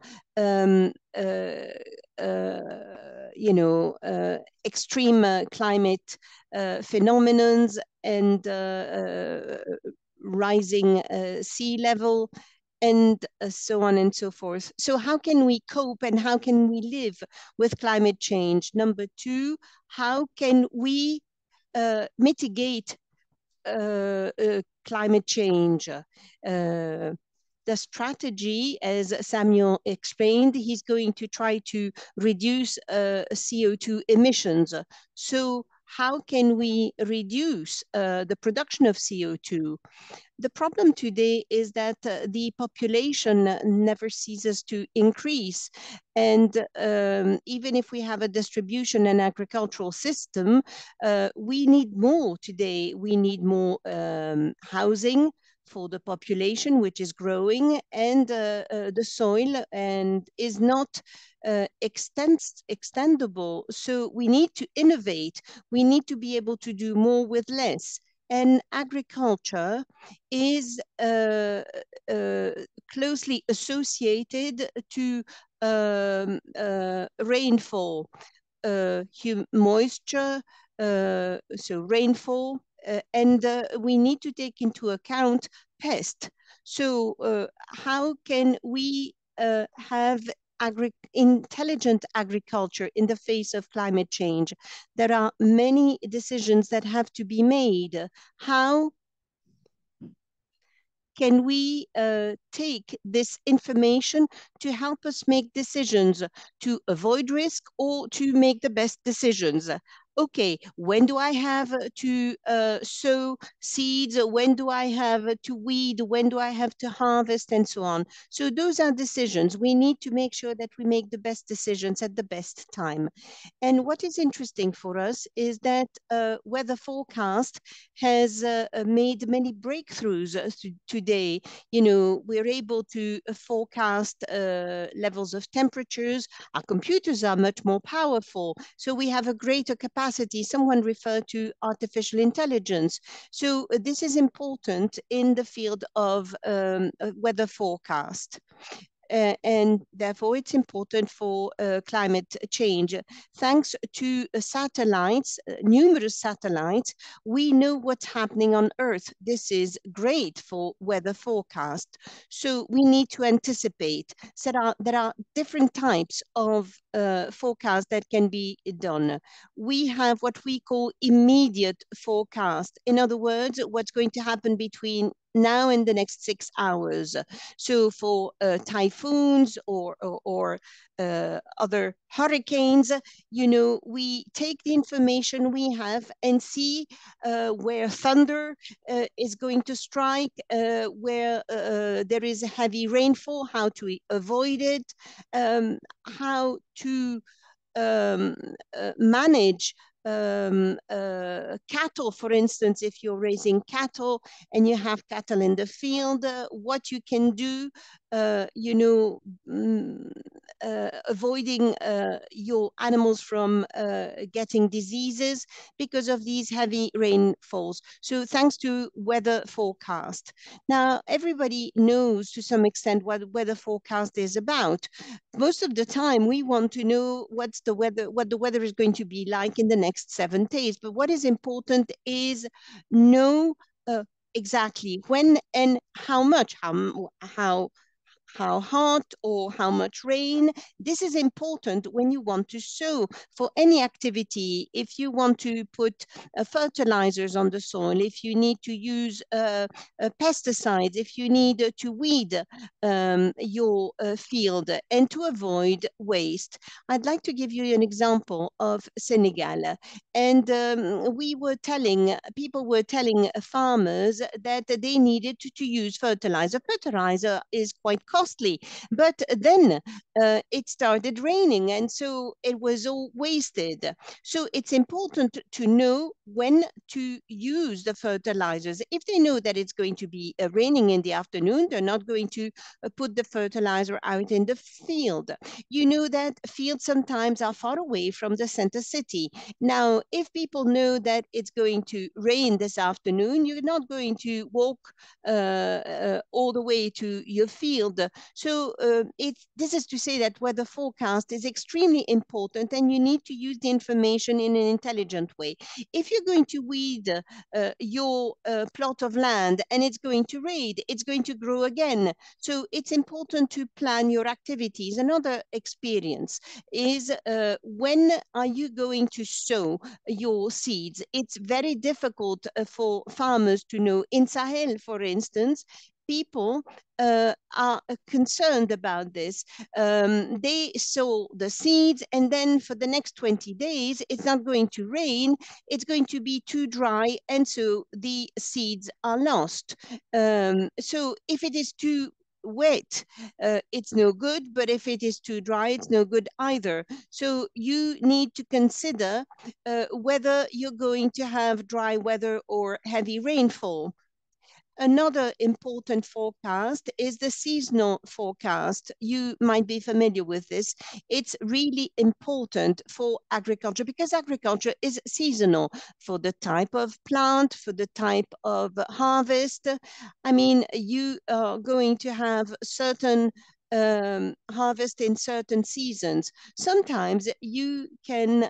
extreme climate phenomenons and rising sea level, and so on and so forth. So how can we cope and how can we live with climate change? Number two, how can we mitigate climate change? The strategy, as Samuel explained, he's going to try to reduce CO2 emissions. So how can we reduce the production of CO2? The problem today is that the population never ceases to increase. And even if we have a distribution and agricultural system, we need more today. We need more housing for the population, which is growing, and the soil and is not extendable. So we need to innovate. We need to be able to do more with less. And agriculture is closely associated to rainfall, moisture, so rainfall, and we need to take into account pests. So how can we have intelligent agriculture in the face of climate change? There are many decisions that have to be made. How can we take this information to help us make decisions, to avoid risk or to make the best decisions? Okay, when do I have to sow seeds? When do I have to weed? When do I have to harvest, and so on? So those are decisions. We need to make sure that we make the best decisions at the best time. And what is interesting for us is that weather forecast has made many breakthroughs today. You know, we're able to forecast levels of temperatures. Our computers are much more powerful, so we have a greater capacity. Someone referred to artificial intelligence. So this is important in the field of weather forecast. And therefore it's important for climate change. Thanks to satellites, numerous satellites, we know what's happening on Earth. This is great for weather forecast. So we need to anticipate. So there are different types of forecast that can be done. We have what we call immediate forecast. In other words, what's going to happen between now and the next 6 hours. So for typhoons or other hurricanes, you know, we take the information we have and see where thunder is going to strike, where there is heavy rainfall, how to avoid it, how to manage cattle, for instance, if you're raising cattle and you have cattle in the field, what you can do, you know, avoiding your animals from getting diseases because of these heavy rainfalls. So thanks to weather forecast. Now, everybody knows to some extent what weather forecast is about. Most of the time, we want to know what the weather is going to be like in the next 7 days. But what is important is know exactly when and how much, how hot or how much rain. This is important when you want to sow for any activity. If you want to put fertilizers on the soil, if you need to use pesticides, if you need to weed your field and to avoid waste. I'd like to give you an example of Senegal. And people were telling farmers that they needed to use fertilizer. Fertilizer is quite costly, but then it started raining, and so it was all wasted. So it's important to know when to use the fertilizers. If they know that it's going to be raining in the afternoon, they're not going to put the fertilizer out in the field. You know that fields sometimes are far away from the center city. Now, if people know that it's going to rain this afternoon, you're not going to walk all the way to your field. So this is to say that weather forecast is extremely important, and you need to use the information in an intelligent way. If you're going to weed your plot of land and it's going to rain, it's going to grow again. So it's important to plan your activities. Another experience is when are you going to sow your seeds? It's very difficult for farmers to know. In Sahel, for instance, people are concerned about this. They sow the seeds, and then for the next 20 days, it's not going to rain, it's going to be too dry, and so the seeds are lost. So if it is too wet, it's no good, but if it is too dry, it's no good either. So you need to consider whether you're going to have dry weather or heavy rainfall. Another important forecast is the seasonal forecast. You might be familiar with this. It's really important for agriculture because agriculture is seasonal for the type of plant, for the type of harvest. I mean, you are going to have certain harvest in certain seasons. Sometimes you can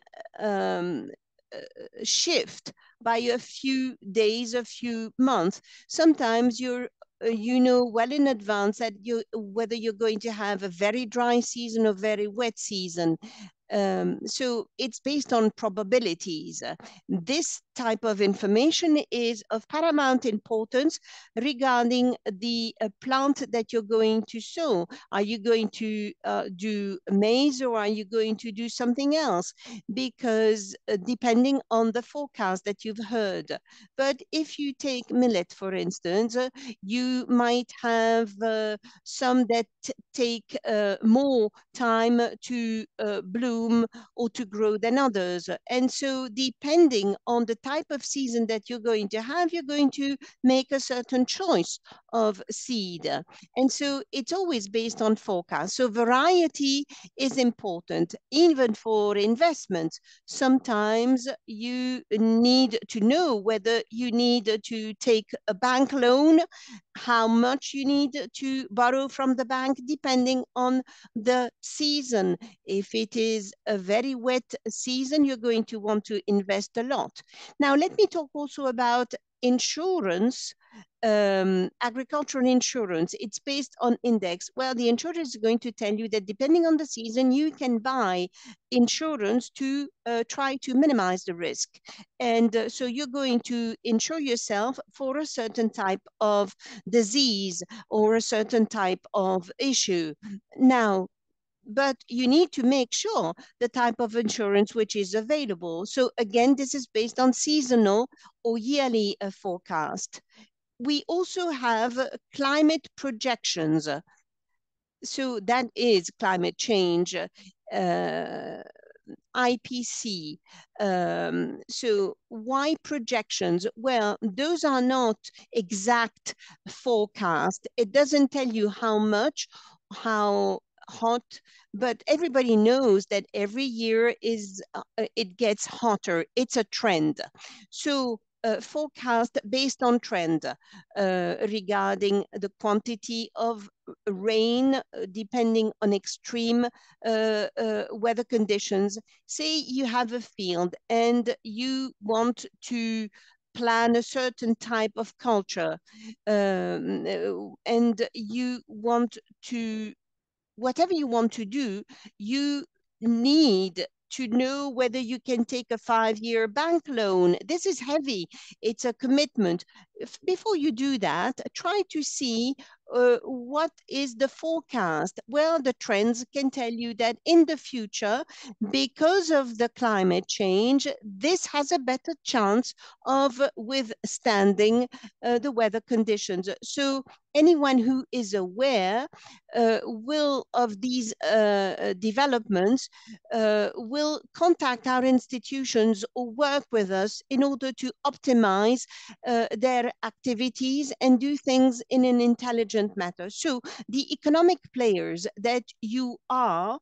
shift by a few days, a few months. Sometimes you know well in advance that whether you're going to have a very dry season or very wet season. So it's based on probabilities. This type of information is of paramount importance regarding the plant that you're going to sow. Are you going to do maize or are you going to do something else? Because depending on the forecast that you've heard. But if you take millet, for instance, you might have some that take more time to bloom or to grow than others. And so depending on the type of season that you're going to have, you're going to make a certain choice of seed. And so it's always based on forecast. So variety is important, even for investments. Sometimes you need to know whether you need to take a bank loan, how much you need to borrow from the bank, depending on the season. If it is a very wet season, you're going to want to invest a lot. Now, let me talk also about insurance agricultural insurance, it's based on index. Well, the insurer is going to tell you that depending on the season, you can buy insurance to try to minimize the risk. And so you're going to insure yourself for a certain type of disease or a certain type of issue. Now, but you need to make sure the type of insurance which is available. So again, this is based on seasonal or yearly forecast. We also have climate projections. So that is climate change, IPC. So why projections? Well, those are not exact forecast. It doesn't tell you how much, how hot, but everybody knows that every year is it gets hotter. It's a trend. So forecast based on trend regarding the quantity of rain depending on extreme weather conditions. Say you have a field and you want to plan a certain type of culture and you want to, whatever you want to do, you need to know whether you can take a 5-year bank loan. This is heavy. It's a commitment. Before you do that, try to see what is the forecast. Well, the trends can tell you that in the future, because of the climate change, this has a better chance of withstanding the weather conditions. So anyone who is aware of these developments will contact our institutions or work with us in order to optimize their activities and do things in an intelligent manner. So the economic players that you are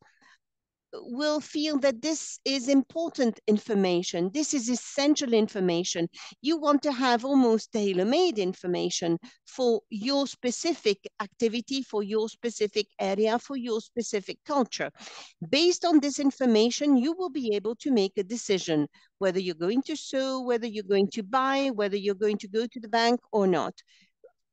will feel that this is important information. This is essential information. You want to have almost tailor-made information for your specific activity, for your specific area, for your specific culture. Based on this information, you will be able to make a decision whether you're going to sow, whether you're going to buy, whether you're going to go to the bank or not.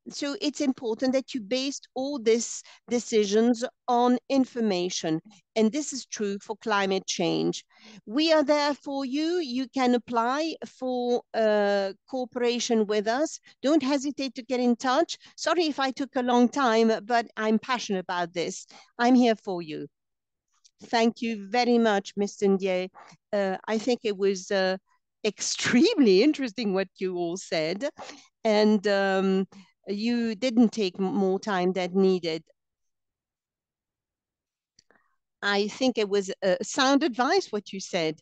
So it's important that you based all these decisions on information. And this is true for climate change. We are there for you. You can apply for cooperation with us. Don't hesitate to get in touch. Sorry if I took a long time, but I'm passionate about this. I'm here for you. Thank you very much, Mr. Ndiaye. I think it was extremely interesting what you all said. And you didn't take more time than needed. I think it was sound advice what you said.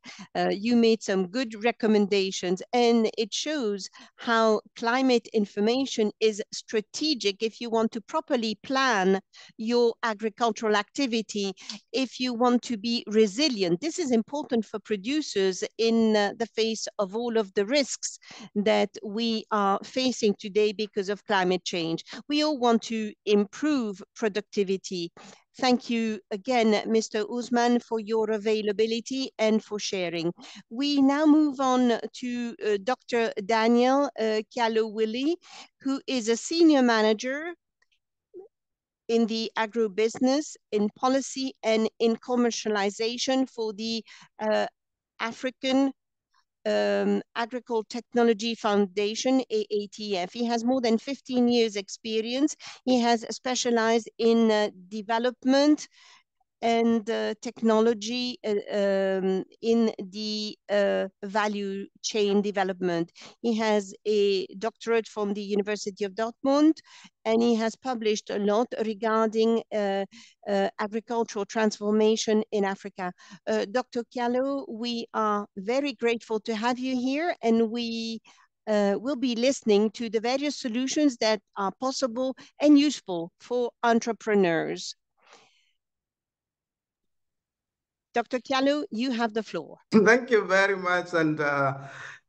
You made some good recommendations, and it shows how climate information is strategic if you want to properly plan your agricultural activity, if you want to be resilient. This is important for producers in the face of all of the risks that we are facing today because of climate change. We all want to improve productivity. Thank you again, Mr. Ousmane, for your availability and for sharing. We now move on to Dr. Daniel Kyalo Willy, who is a senior manager in the agrobusiness, in policy, and in commercialization for the African Agricultural Technology Foundation, AATF. He has more than 15 years experience. He has specialized in development and technology in the value chain development. He has a doctorate from the University of Dortmund, and he has published a lot regarding agricultural transformation in Africa. Dr. Kyalo, we are very grateful to have you here, and we will be listening to the various solutions that are possible and useful for entrepreneurs. Dr. Kyalo, you have the floor. Thank you very much, and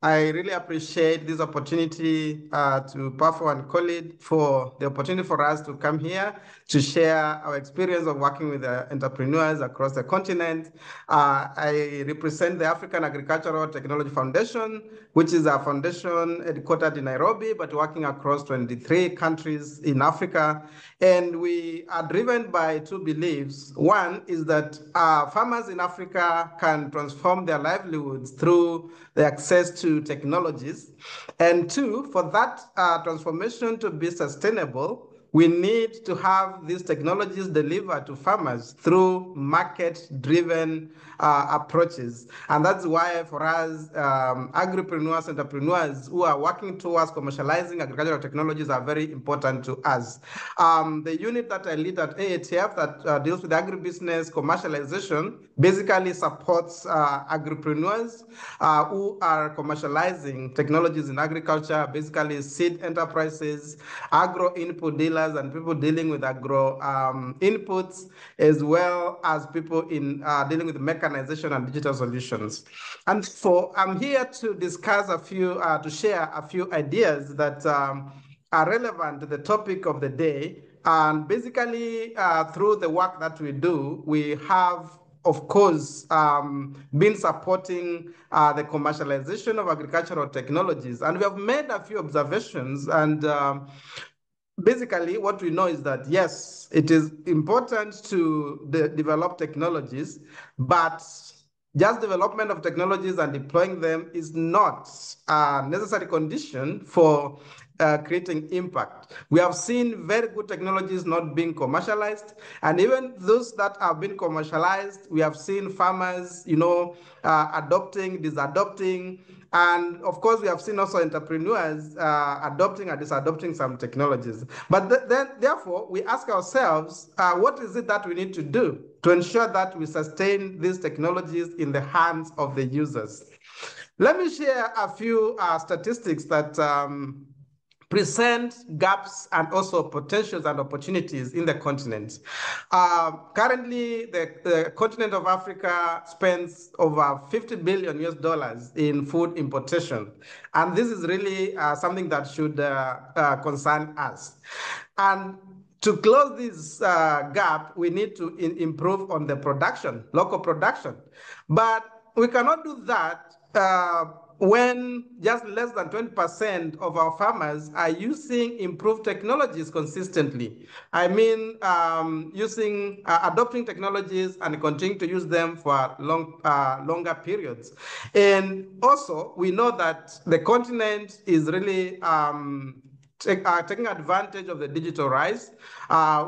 I really appreciate this opportunity to PAFO and COLEAD for the opportunity for us to come here to share our experience of working with entrepreneurs across the continent. I represent the African Agricultural Technology Foundation, which is a foundation headquartered in Nairobi, but working across 23 countries in Africa. And we are driven by two beliefs. One is that farmers in Africa can transform their livelihoods through the access to technologies. And two, for that transformation to be sustainable, we need to have these technologies delivered to farmers through market-driven approaches. And that's why for us, agripreneurs, entrepreneurs who are working towards commercializing agricultural technologies are very important to us. The unit that I lead at AATF that deals with agribusiness commercialization basically supports agripreneurs who are commercializing technologies in agriculture, basically seed enterprises, agro input dealers, and people dealing with agro inputs, as well as people in dealing with mechanization and digital solutions. And so I'm here to discuss to share a few ideas that are relevant to the topic of the day. And basically, through the work that we do, we have, of course, been supporting the commercialization of agricultural technologies. And we have made a few observations. And basically, what we know is that, yes, it is important to develop technologies, but just development of technologies and deploying them is not a necessary condition for creating impact. We have seen very good technologies not being commercialized, and even those that have been commercialized, we have seen farmers, adopting, disadopting, and of course, we have seen also entrepreneurs adopting and disadopting some technologies. But therefore, we ask ourselves, what is it that we need to do to ensure that we sustain these technologies in the hands of the users? Let me share a few statistics that present gaps and also potentials and opportunities in the continent. Currently, the continent of Africa spends over $50 billion in food importation. And this is really something that should concern us. And to close this gap, we need to improve on the production, local production. But we cannot do that when just less than 20% of our farmers are using improved technologies consistently. I mean, adopting technologies and continuing to use them for longer periods. And also, we know that the continent is really taking advantage of the digital rise.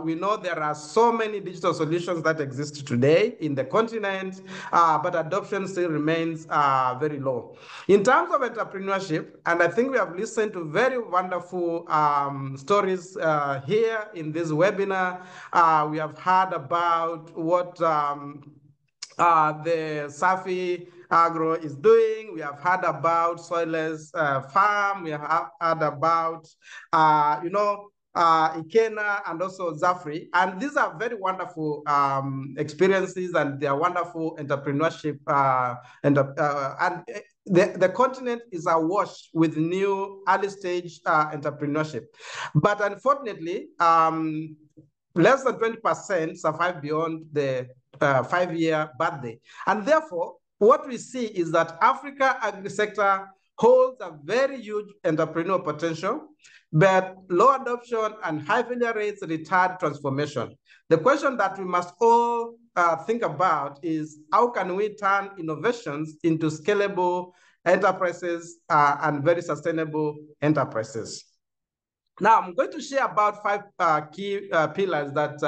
We know there are so many digital solutions that exist today in the continent, but adoption still remains very low. In terms of entrepreneurship, and I think we have listened to very wonderful stories here in this webinar. We have heard about what the Safi Agro is doing. We have heard about Soilless farm. We have heard about, Ikena and also Zafree. And these are very wonderful experiences, and they are wonderful entrepreneurship. And the continent is awash with new early stage entrepreneurship. But unfortunately, less than 20% survive beyond the 5-year birthday. And therefore, what we see is that Africa agri-sector holds a very huge entrepreneurial potential, but low adoption and high failure rates retard transformation. The question that we must all think about is, how can we turn innovations into scalable enterprises and very sustainable enterprises? Now, I'm going to share about 5 key pillars that,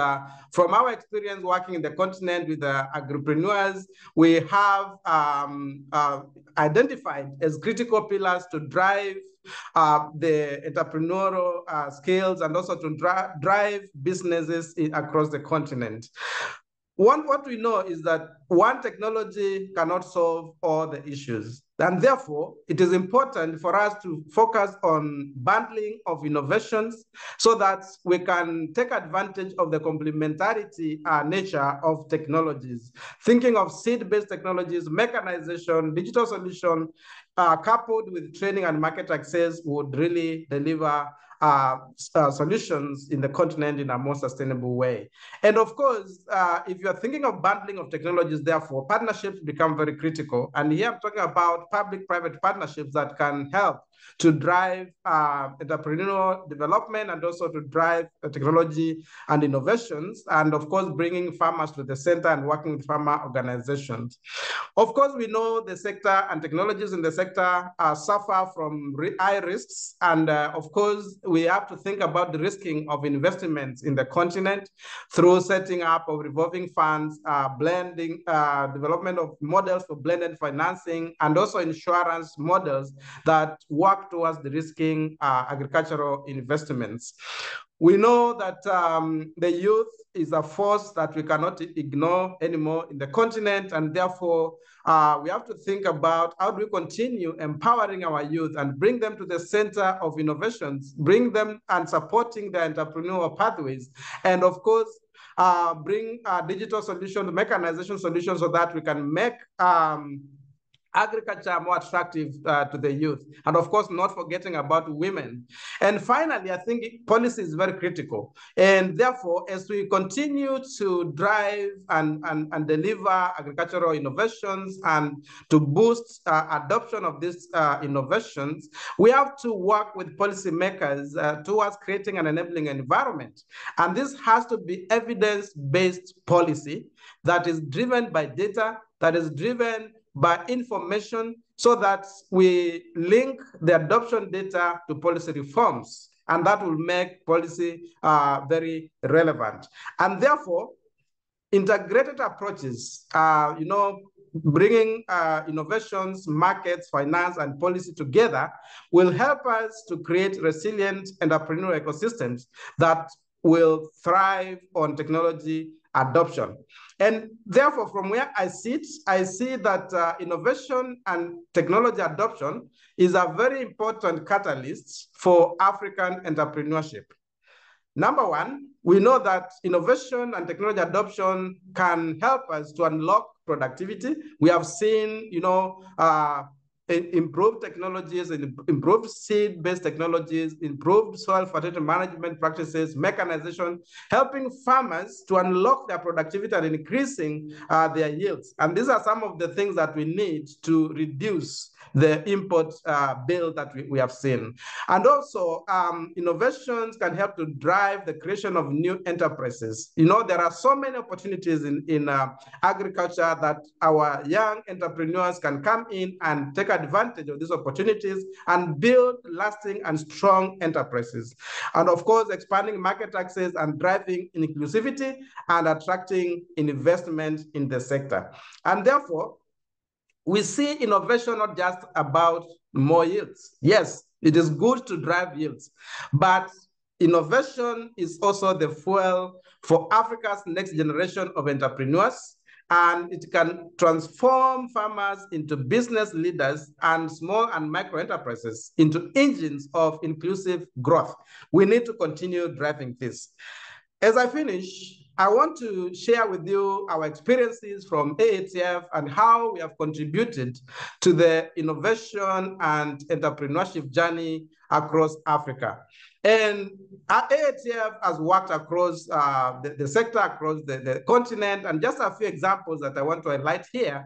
from our experience working in the continent with agripreneurs, we have identified as critical pillars to drive the entrepreneurial skills and also to drive businesses across the continent. What we know is that one technology cannot solve all the issues. And therefore, it is important for us to focus on bundling of innovations so that we can take advantage of the complementarity nature of technologies. Thinking of seed-based technologies, mechanization, digital solution, coupled with training and market access would really deliver solutions in the continent in a more sustainable way. And of course, if you're thinking of bundling of technologies, therefore, partnerships become very critical. And here I'm talking about public-private partnerships that can help to drive entrepreneurial development and also to drive technology and innovations, and of course, bringing farmers to the center and working with farmer organizations. Of course, we know the sector and technologies in the sector suffer from high risks. And of course, we have to think about the risking of investments in the continent through setting up of revolving funds, blending, development of models for blended financing, and also insurance models that work towards the risking agricultural investments. We know that the youth is a force that we cannot ignore anymore in the continent, and therefore we have to think about how do we continue empowering our youth and bring them to the center of innovations, bring them and supporting their entrepreneurial pathways, and of course, bring digital solutions, mechanization solutions so that we can make agriculture more attractive to the youth. And of course, not forgetting about women. And finally, I think policy is very critical. And therefore, as we continue to drive and deliver agricultural innovations and to boost adoption of these innovations, we have to work with policymakers towards creating an enabling environment. And this has to be evidence-based policy that is driven by data, that is driven by information, so that we link the adoption data to policy reforms, and that will make policy very relevant. And therefore, integrated approaches, bringing innovations, markets, finance, and policy together will help us to create resilient entrepreneurial ecosystems that will thrive on technology adoption. And therefore, from where I sit, I see that innovation and technology adoption is a very important catalyst for African entrepreneurship. Number one, we know that innovation and technology adoption can help us to unlock productivity. We have seen, improved technologies, improved seed-based technologies, improved soil fertility management practices, mechanization, helping farmers to unlock their productivity and increasing their yields. And these are some of the things that we need to reduce the import bill that we have seen. And also, innovations can help to drive the creation of new enterprises. There are so many opportunities in agriculture that our young entrepreneurs can come in and take advantage of these opportunities and build lasting and strong enterprises. And of course, expanding market access and driving inclusivity and attracting investment in the sector. And therefore, we see innovation not just about more yields. Yes, it is good to drive yields, but innovation is also the fuel for Africa's next generation of entrepreneurs, and it can transform farmers into business leaders and small and micro enterprises into engines of inclusive growth. We need to continue driving this. As I finish, I want to share with you our experiences from AATF and how we have contributed to the innovation and entrepreneurship journey across Africa. And AATF has worked across the sector, across the continent, and just a few examples that I want to highlight here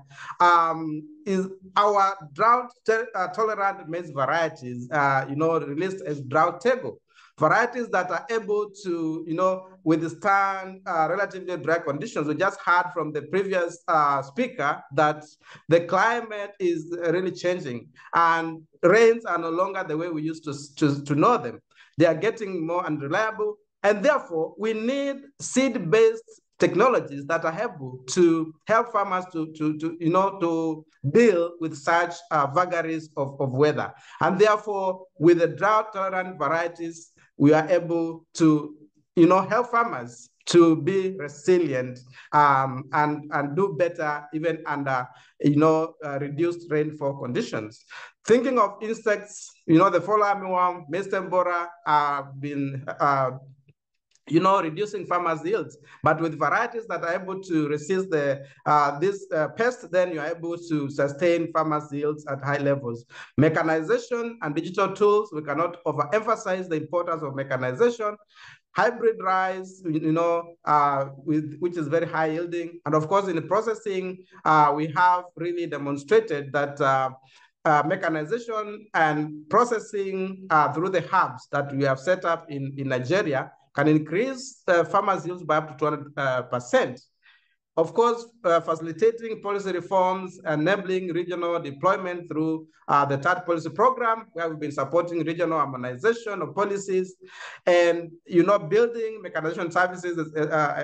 is our drought-tolerant maize varieties, released as drought-tego. Varieties that are able to, withstand relatively dry conditions. We just heard from the previous speaker that the climate is really changing and rains are no longer the way we used to know them. They are getting more unreliable, and therefore we need seed-based technologies that are able to help farmers to deal with such vagaries of weather. And therefore, with the drought-tolerant varieties, we are able to help farmers to be resilient and do better even under reduced rainfall conditions. Thinking of insects, the fall armyworm, maize borer have been reducing farmers' yields. But with varieties that are able to resist this pest, then you're able to sustain farmers' yields at high levels. Mechanization and digital tools, we cannot overemphasize the importance of mechanization. Hybrid rice, which is very high yielding. And of course, in the processing, we have really demonstrated that mechanization and processing through the hubs that we have set up in Nigeria can increase farmers' yields by up to 200%. Of course, facilitating policy reforms, enabling regional deployment through the third policy program, where we've been supporting regional harmonization of policies, and building mechanization services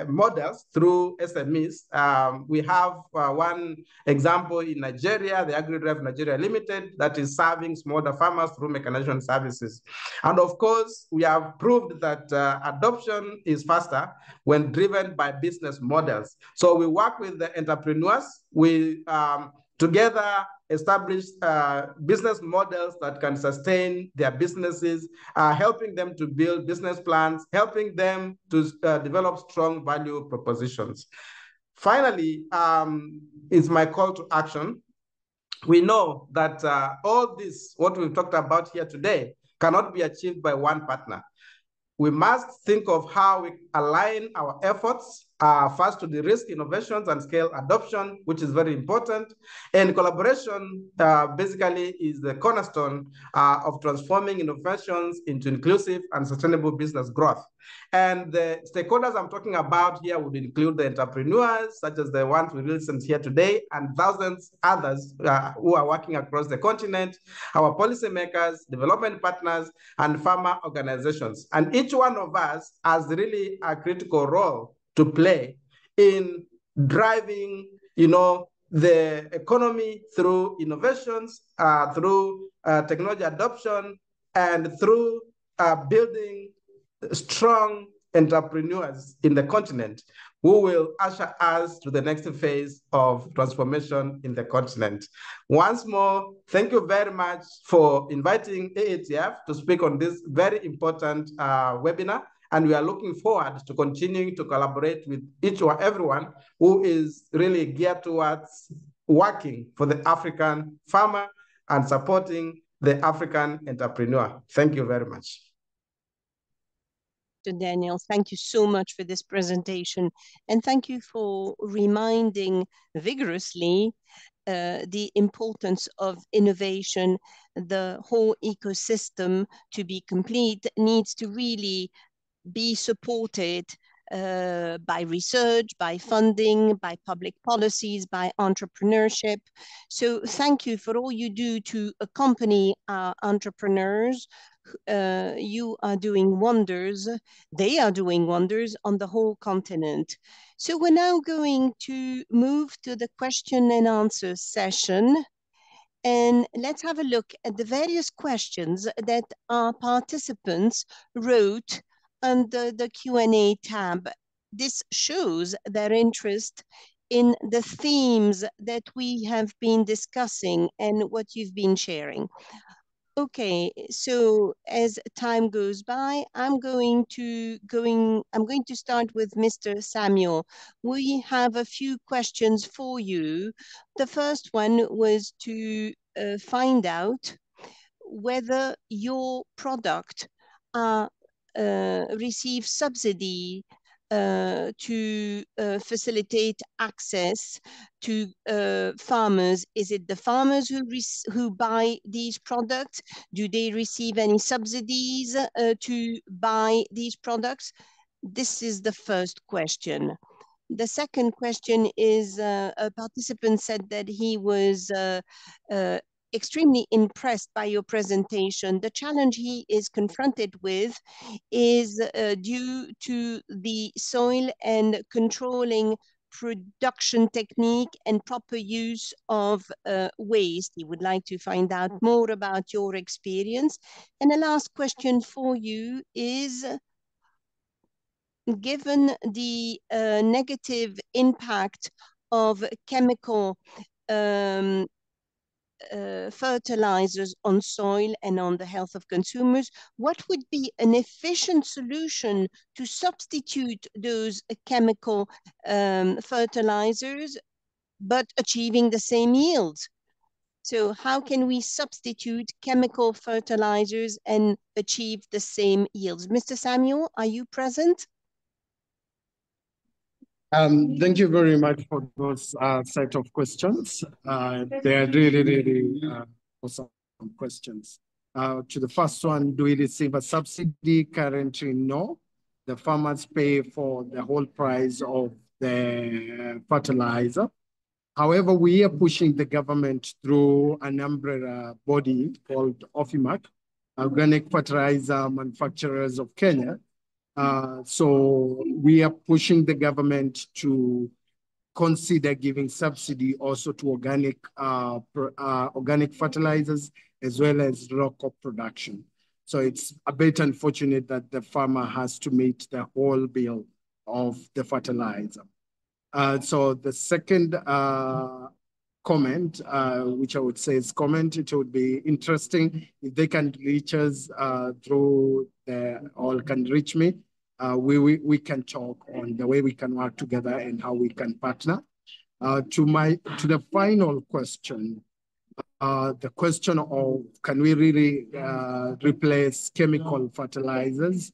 models through SMEs. We have one example in Nigeria, the AgriDrive Nigeria Limited, that is serving smallholder farmers through mechanization services. And of course, we have proved that adoption is faster when driven by business models. So we work with the entrepreneurs. We together establish business models that can sustain their businesses, helping them to build business plans, helping them to develop strong value propositions. Finally, it's my call to action. We know that all this, what we've talked about here today, cannot be achieved by one partner. We must think of how we align our efforts first to de-risk innovations and scale adoption, which is very important. And collaboration basically is the cornerstone of transforming innovations into inclusive and sustainable business growth. And the stakeholders I'm talking about here would include the entrepreneurs, such as the ones we listened here today, and thousands others who are working across the continent, our policymakers, development partners, and farmer organizations. And each one of us has really a critical role to play in driving, the economy through innovations, through technology adoption, and through building strong entrepreneurs in the continent who will usher us to the next phase of transformation in the continent. Once more, thank you very much for inviting AATF to speak on this very important webinar. And we are looking forward to continuing to collaborate with each or everyone who is really geared towards working for the African farmer and supporting the African entrepreneur. Thank you very much. Daniel, thank you so much for this presentation. And thank you for reminding vigorously the importance of innovation. The whole ecosystem, to be complete, needs to really be supported by research, by funding, by public policies, by entrepreneurship. So thank you for all you do to accompany our entrepreneurs. You are doing wonders. They are doing wonders on the whole continent. So we're now going to move to the question and answer session. And let's have a look at the various questions that our participants wrote under the Q&A tab. This shows their interest in the themes that we have been discussing and what you've been sharing. Okay, so as time goes by, I'm going to start with Mr. Samuel. We have a few questions for you. The first one was to find out whether your product receive subsidy to facilitate access to farmers. Is it the farmers who buy these products? Do they receive any subsidies to buy these products? This is the first question. The second question is a participant said that he was extremely impressed by your presentation. The challenge he is confronted with is due to the soil and controlling production technique and proper use of waste. He would like to find out more about your experience. And the last question for you is, given the negative impact of chemical fertilizers on soil and on the health of consumers, what would be an efficient solution to substitute those chemical fertilizers, but achieving the same yields? So how can we substitute chemical fertilizers and achieve the same yields? Mr. Samuel, are you present? Thank you very much for those set of questions. They are really awesome questions. To the first one, do we receive a subsidy? Currently, no. The farmers pay for the whole price of the fertilizer. However, we are pushing the government through an umbrella body called OFIMAC, Organic Fertilizer Manufacturers of Kenya. So we are pushing the government to consider giving subsidy also to organic fertilizers as well as raw crop production. So it's a bit unfortunate that the farmer has to meet the whole bill of the fertilizer. So the second comment, which I would say is comment, it would be interesting if they can reach us through or can reach me. We can talk on the way we can work together and how we can partner. To the final question, the question of can we really replace chemical fertilizers?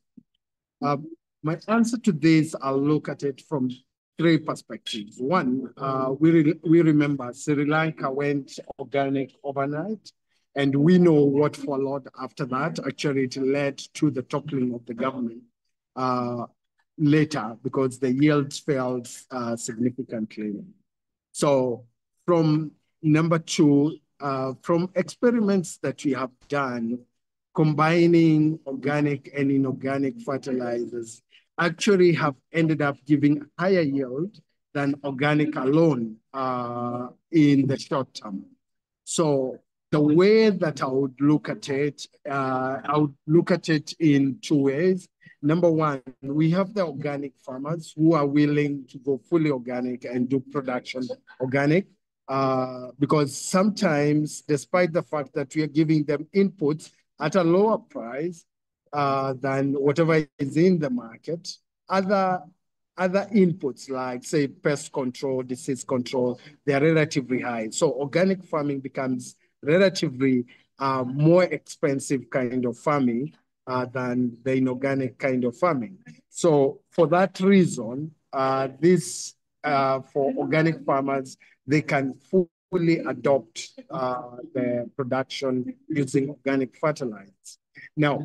My answer to this, I'll look at it from three perspectives. One, we remember Sri Lanka went organic overnight, and we know what followed after that. Actually, it led to the toppling of the government later because the yields fell significantly. So from number two, from experiments that we have done, combining organic and inorganic fertilizers actually have ended up giving higher yield than organic alone in the short term. So the way that I would look at it, I would look at it in two ways. Number one, we have the organic farmers who are willing to go fully organic and do production organic, because sometimes, despite the fact that we are giving them inputs at a lower price than whatever is in the market, other inputs like, say, pest control, disease control, they are relatively high. So organic farming becomes relatively more expensive kind of farming than the inorganic kind of farming. So for that reason, for organic farmers, they can fully adopt the production using organic fertilizers. Now,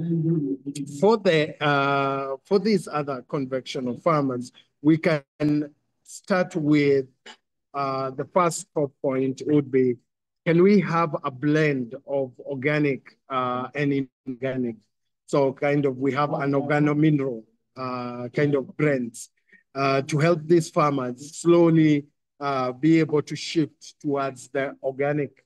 for these other conventional farmers, we can start with the first point would be, can we have a blend of organic and inorganic? So kind of we have an organo-mineral kind of blends to help these farmers slowly be able to shift towards the organic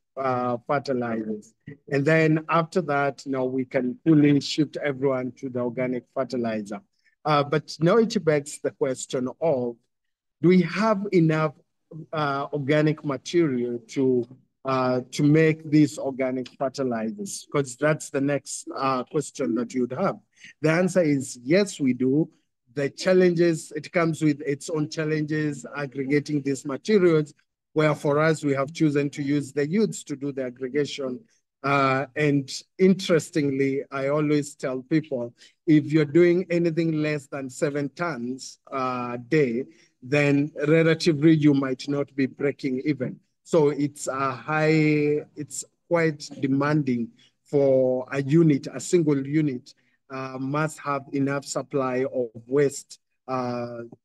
fertilizers. And then after that, now we can fully shift everyone to the organic fertilizer. But now it begs the question of, do we have enough organic material to make these organic fertilizers? Because that's the next question that you'd have. The answer is yes, we do. The challenges, it comes with its own challenges, aggregating these materials, where for us, we have chosen to use the youths to do the aggregation. And interestingly, I always tell people, if you're doing anything less than 7 tons a day, then relatively you might not be breaking even. So it's quite demanding for a unit, a single unit must have enough supply of waste,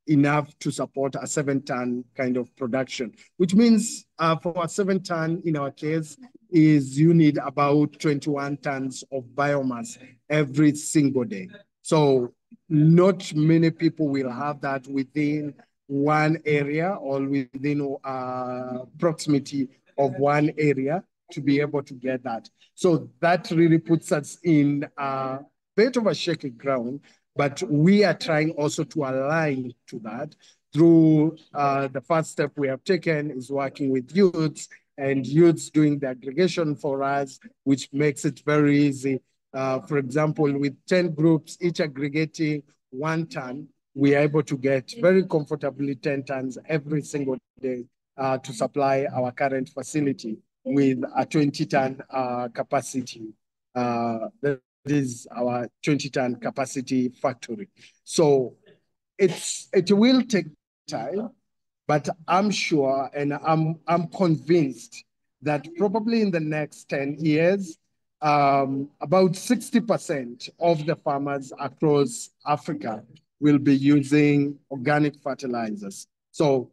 enough to support a 7-ton kind of production, which means for a 7-ton in our case is you need about 21 tons of biomass every single day. So not many people will have that within one area or within proximity of one area to be able to get that. So that really puts us in a bit of a shaky ground. But we are trying also to align to that through the first step we have taken is working with youths and youths doing the aggregation for us, which makes it very easy. For example, with 10 groups, each aggregating 1 ton, we are able to get very comfortably 10 tons every single day to supply our current facility with a 20-ton capacity. That is our 20-ton capacity factory. So it will take time, but I'm sure and I'm convinced that probably in the next 10 years, about 60% of the farmers across Africa will be using organic fertilizers. So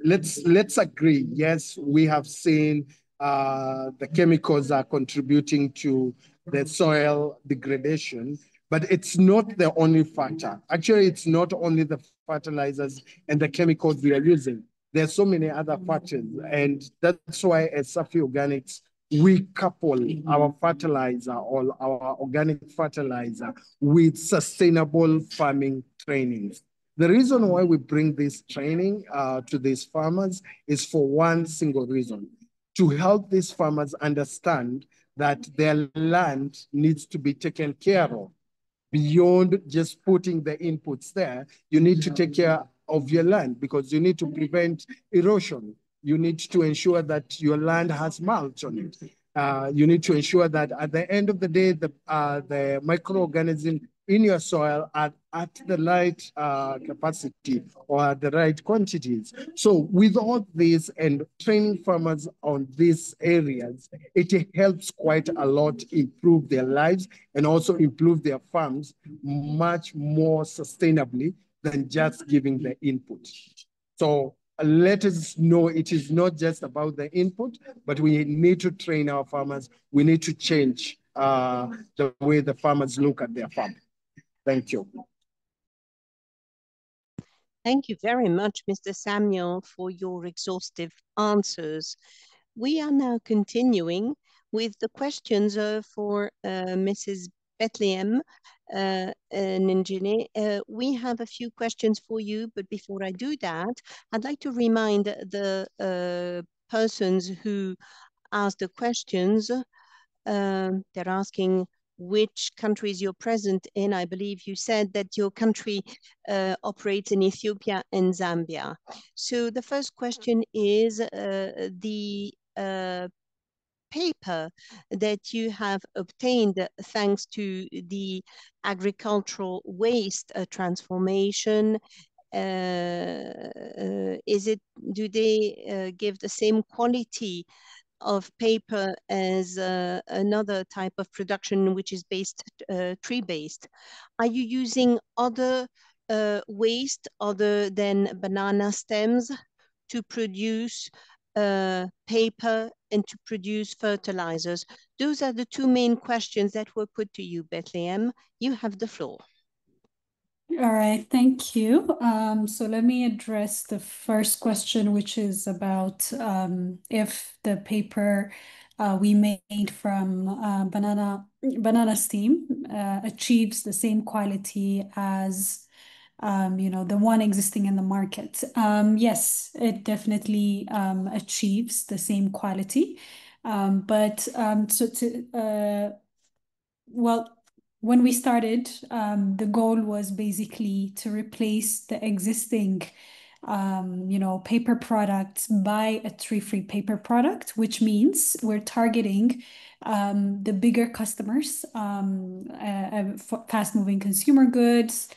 let's agree. Yes, we have seen the chemicals are contributing to the soil degradation, but it's not the only factor. Actually, it's not only the fertilizers and the chemicals we are using. There are so many other factors, and that's why at Safi Organics, we couple our fertilizer or our organic fertilizer with sustainable farming trainings. The reason why we bring this training to these farmers is for one single reason: to help these farmers understand that their land needs to be taken care of. Beyond just putting the inputs there, you need to take care of your land because you need to prevent erosion. You need to ensure that your land has mulch on it. You need to ensure that at the end of the day, the microorganisms in your soil are at the right capacity or at the right quantities. So with all this and training farmers on these areas, it helps quite a lot improve their lives and also improve their farms much more sustainably than just giving the input. So let us know it is not just about the input, but we need to train our farmers. We need to change the way the farmers look at their farm. Thank you. Thank you very much, Mr. Samuel, for your exhaustive answers. We are now continuing with the questions for Mrs. Bethlehem and Dejene. We have a few questions for you, but before I do that, I'd like to remind the persons who asked the questions. They're asking which countries you're present in. I believe you said that your country operates in Ethiopia and Zambia. So the first question is the paper that you have obtained thanks to the agricultural waste transformation. Do they give the same quality of paper as another type of production which is based tree-based? Are you using other waste other than banana stems to produce paper and to produce fertilizers? Those are the two main questions that were put to you, Bethlehem. You have the floor. All right, thank you. So let me address the first question, which is about if the paper we made from banana stem achieves the same quality as the one existing in the market. Yes, it definitely achieves the same quality. When we started, the goal was basically to replace the existing paper products by a tree-free paper product, which means we're targeting the bigger customers, fast-moving consumer goods,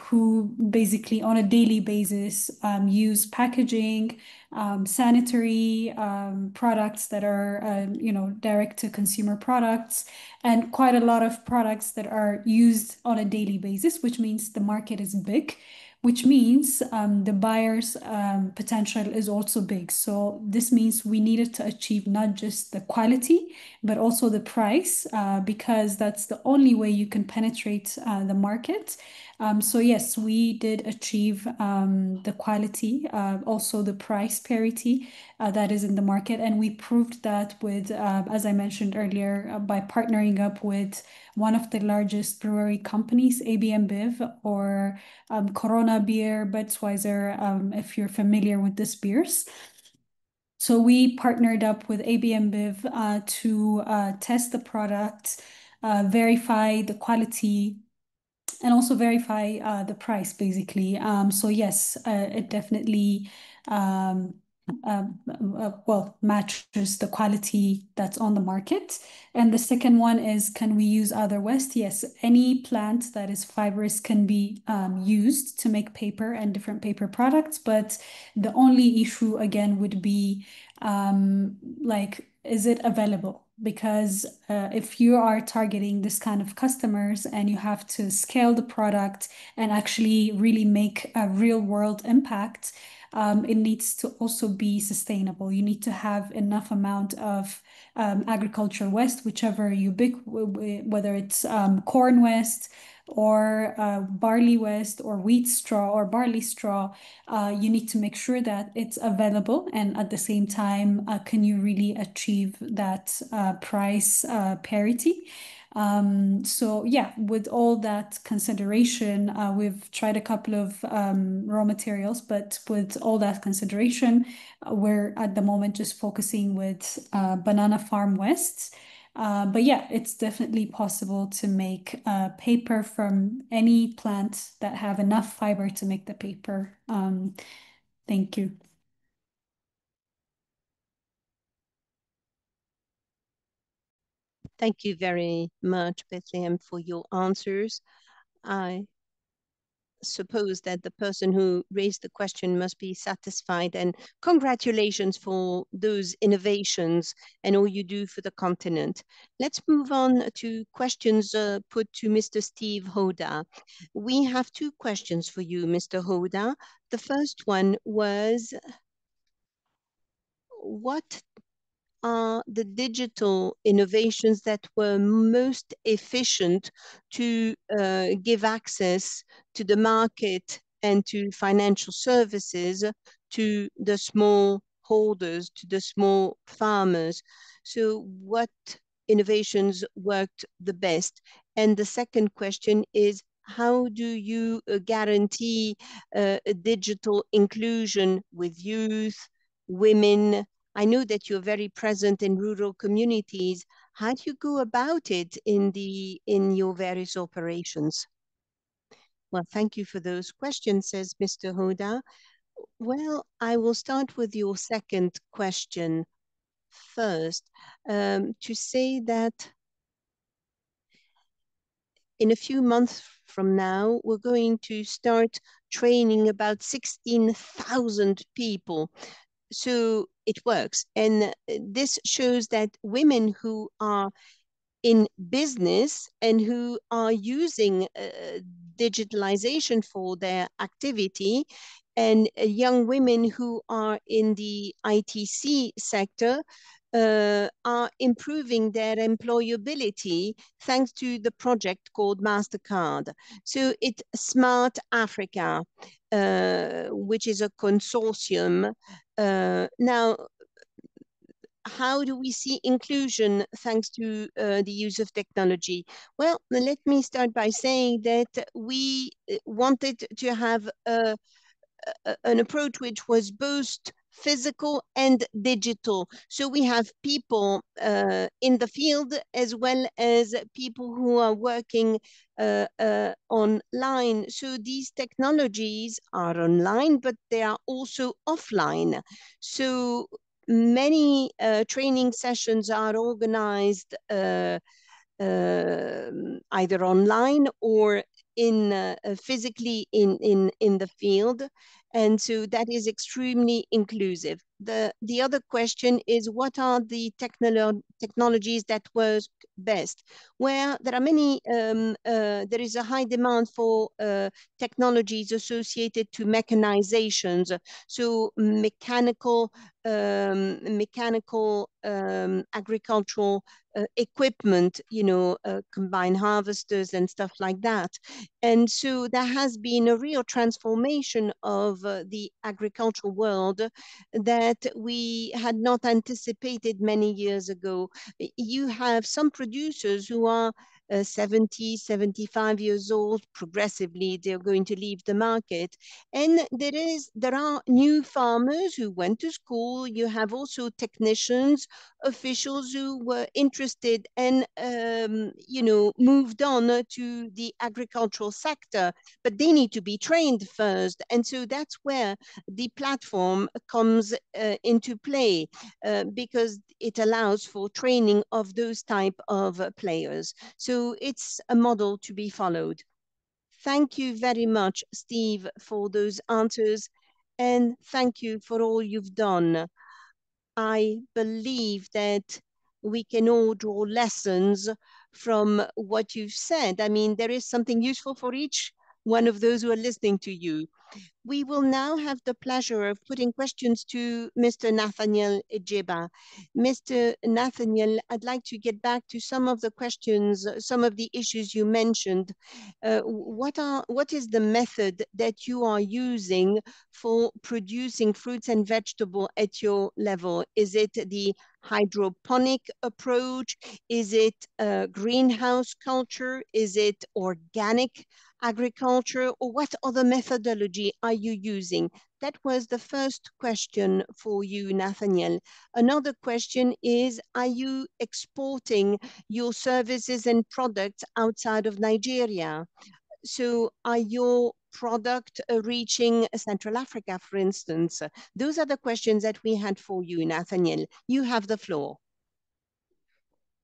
who basically on a daily basis use packaging, sanitary products that are direct-to-consumer products, and quite a lot of products that are used on a daily basis, which means the market is big, which means the buyer's potential is also big. So this means we needed to achieve not just the quality, but also the price, because that's the only way you can penetrate the market. So yes, we did achieve the quality, also the price parity that is in the market. And we proved that with, as I mentioned earlier, by partnering up with one of the largest brewery companies, AB InBev, or Corona Beer, Budweiser, if you're familiar with these beers. So we partnered up with AB InBev to test the product, verify the quality, and also verify the price, basically. So yes, it definitely matches the quality that's on the market. And the second one is, can we use other waste? Yes, any plant that is fibrous can be used to make paper and different paper products. But the only issue again would be like, is it available? Because if you are targeting this kind of customers and you have to scale the product and actually really make a real world impact, it needs to also be sustainable. You need to have enough amount of agricultural waste, whichever you pick, whether it's corn waste or barley waste or wheat straw or barley straw. You need to make sure that it's available, and at the same time, can you really achieve that price parity? So yeah, with all that consideration, we've tried a couple of raw materials, but with all that consideration, we're at the moment just focusing with banana farm wastes. But yeah, it's definitely possible to make paper from any plant that have enough fiber to make the paper. Thank you. Thank you very much, Bethlehem, for your answers. I suppose that the person who raised the question must be satisfied, and congratulations for those innovations and all you do for the continent. Let's move on to questions put to Mr. Steve Hoda. We have two questions for you, Mr. Hoda. The first one was, what are the digital innovations that were most efficient to give access to the market and to financial services to the small holders, to the small farmers? So what innovations worked the best? And the second question is, how do you guarantee digital inclusion with youth, women? I know that you're very present in rural communities. How do you go about it in your various operations? Well, thank you for those questions, says Mr. Hoda. Well, I will start with your second question first, to say that in a few months from now, we're going to start training about 16,000 people. So it works. And this shows that women who are in business and who are using digitalization for their activity, and young women who are in the ITC sector are improving their employability thanks to the project called MasterCard. So it's Smart Africa, which is a consortium. Now, how do we see inclusion thanks to the use of technology? Well, let me start by saying that we wanted to have an approach which was both physical and digital. So we have people in the field as well as people who are working online. So these technologies are online, but they are also offline. So many training sessions are organized either online or in physically in the field, and so that is extremely inclusive. the other question is, what are the technologies that work best? Where there are many, there is a high demand for technologies associated to mechanizations, so mechanical agricultural equipment, you know, combine harvesters and stuff like that. And so there has been a real transformation of the agricultural world that we had not anticipated many years ago. You have some producers who are 70, 75 years old. Progressively, they're going to leave the market. And there are new farmers who went to school. You have also technicians, officials who were interested and, you know, moved on to the agricultural sector, but they need to be trained first. And so that's where the platform comes into play, because it allows for training of those type of players. So it's a model to be followed. Thank you very much, Steve, for those answers, and thank you for all you've done. I believe that we can all draw lessons from what you've said. I mean, there is something useful for each one of those who are listening to you. We will now have the pleasure of putting questions to Mr. Nathaniel Edjeba. Mr. Nathaniel, I'd like to get back to some of the questions, some of the issues you mentioned. What is the method that you are using for producing fruits and vegetables at your level? Is it the hydroponic approach? Is it greenhouse culture? Is it organic agriculture, or what other methodology are you using? That was the first question for you, Nathaniel. Another question is, are you exporting your services and products outside of Nigeria? So are your product reaching Central Africa, for instance? Those are the questions that we had for you, Nathaniel. You have the floor.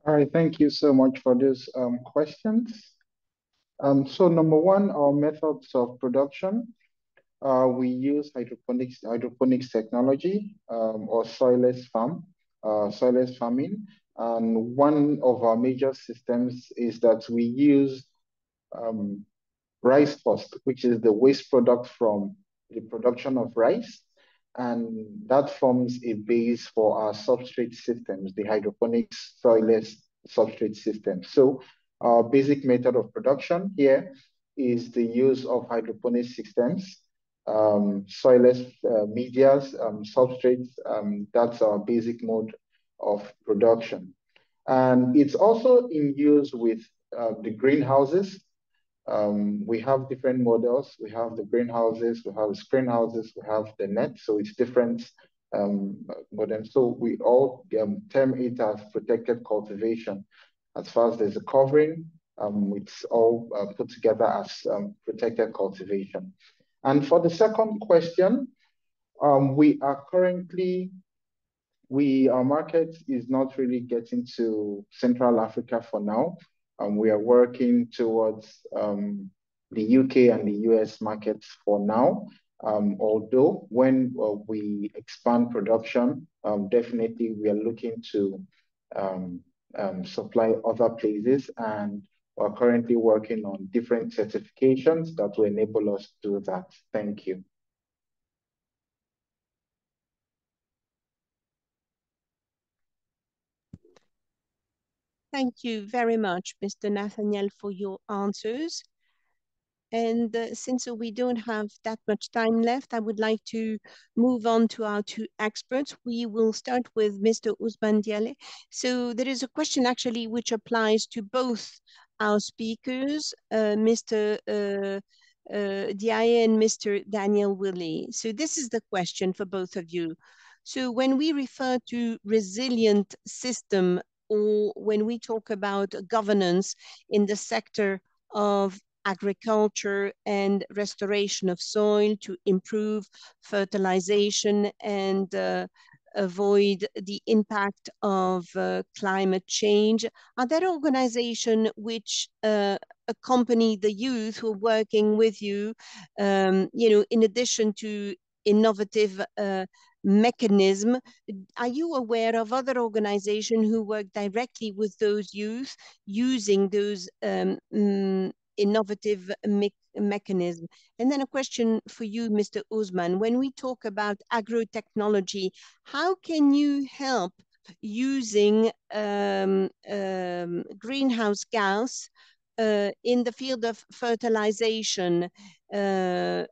All right, thank you so much for those questions. So number one, our methods of production. We use hydroponics technology, or soilless farming. And one of our major systems is that we use rice husk, which is the waste product from the production of rice. And that forms a base for our substrate systems, the hydroponics soilless substrate system. So our basic method of production here is the use of hydroponic systems, soilless medias, substrates. That's our basic mode of production. And it's also in use with the greenhouses. We have different models. We have the greenhouses, we have screen houses, we have the net. So it's different models. So we all term it as protected cultivation. As far as there's a covering, it's all put together as protected cultivation. And for the second question, our market is not really getting to Central Africa for now. We are working towards the UK and the US markets for now. Although when we expand production, definitely we are looking to supply other places, and we're currently working on different certifications that will enable us to do that. Thank you. Thank you very much, Mr. Nathaniel, for your answers. And since we don't have that much time left, I would like to move on to our two experts. We will start with Mr. Ousmane Ndiaye. So there is a question actually which applies to both our speakers, Mr. Ndiaye and Mr. Daniel Willy. So this is the question for both of you. So when we refer to resilient system, or when we talk about governance in the sector of agriculture and restoration of soil to improve fertilization and avoid the impact of climate change, are there organizations which accompany the youth who are working with you, you know, in addition to innovative mechanism. Are you aware of other organizations who work directly with those youth using those innovative mechanism? And then a question for you, Mr. Ousmane. When we talk about agrotechnology, how can you help using greenhouse gas in the field of fertilization and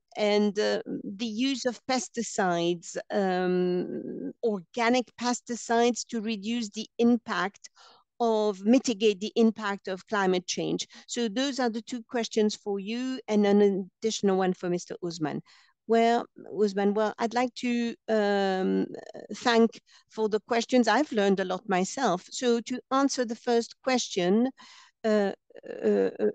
the use of pesticides, organic pesticides, to reduce the impact of, mitigate the impact of climate change? So those are the two questions for you, and an additional one for Mr. Ousmane. Well, Ousmane, well, I'd like to thank for the questions. I've learned a lot myself. So to answer the first question,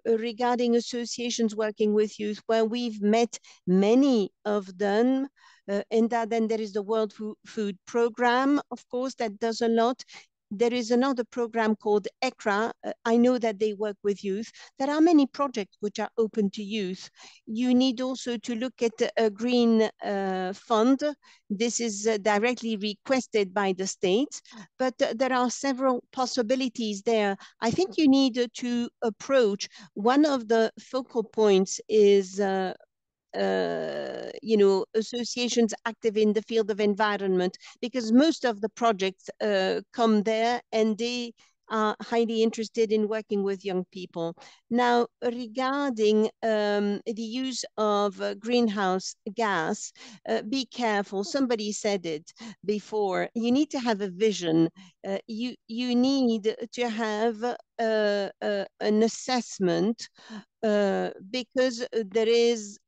regarding associations working with youth, well, we've met many of them, and then there is the World Food Program, of course, that does a lot. There is another program called ECRA. I know that they work with youth. There are many projects which are open to youth. You need also to look at a green fund. This is directly requested by the states, but there are several possibilities there. I think you need to approach, one of the focal points is associations active in the field of environment, because most of the projects come there and they are highly interested in working with young people. Now, regarding the use of greenhouse gas, be careful. Somebody said it before. You need to have a vision. You need to have an assessment, because there is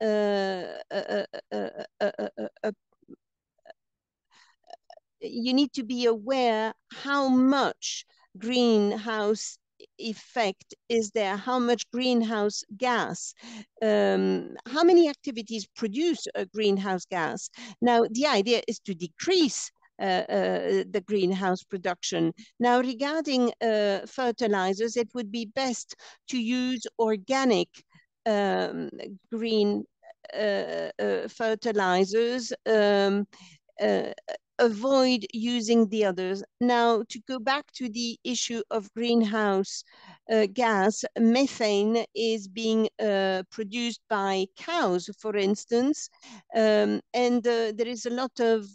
you need to be aware how much greenhouse effect is there, how much greenhouse gas, how many activities produce a greenhouse gas. Now, the idea is to decrease the greenhouse production. Now, regarding fertilizers, it would be best to use organic green fertilizers, avoid using the others. Now, to go back to the issue of greenhouse gas, methane is being produced by cows, for instance, and there is a lot of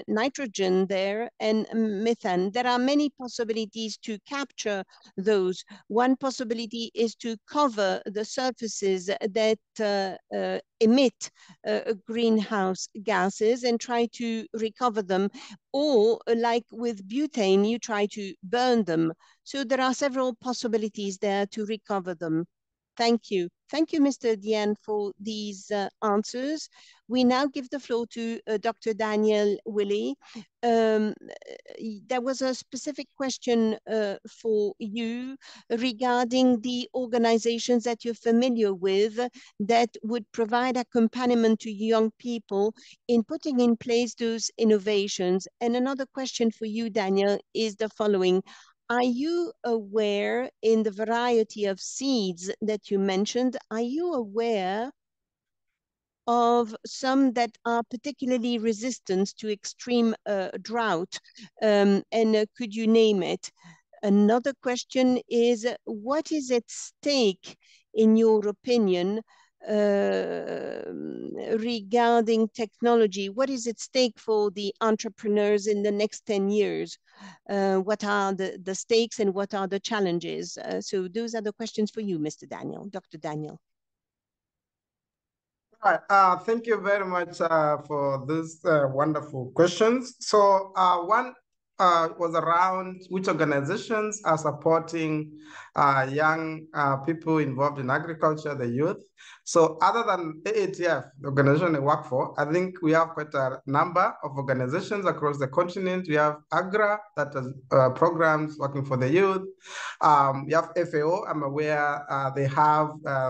nitrogen there and methane. There are many possibilities to capture those. One possibility is to cover the surfaces that emit greenhouse gases and try to recover them, or like with butane, you try to burn them. So there are several possibilities there to recover them. Thank you. Thank you, Mr. Ndiaye, for these answers. We now give the floor to Dr. Daniel Willy. There was a specific question for you regarding the organizations that you're familiar with that would provide accompaniment to young people in putting in place those innovations. And another question for you, Daniel, is the following. Are you aware, in the variety of seeds that you mentioned, are you aware of some that are particularly resistant to extreme drought? And could you name it? Another question is, what is at stake, in your opinion, regarding technology? What is at stake for the entrepreneurs in the next 10 years? What are the stakes and what are the challenges? So those are the questions for you, Mr. Daniel, Dr. Daniel. All right. Thank you very much for these wonderful questions. So one was around which organizations are supporting young people involved in agriculture, the youth. So other than AATF, the organization I work for, I think we have quite a number of organizations across the continent. We have AGRA, that has programs working for the youth. We have FAO, I'm aware they have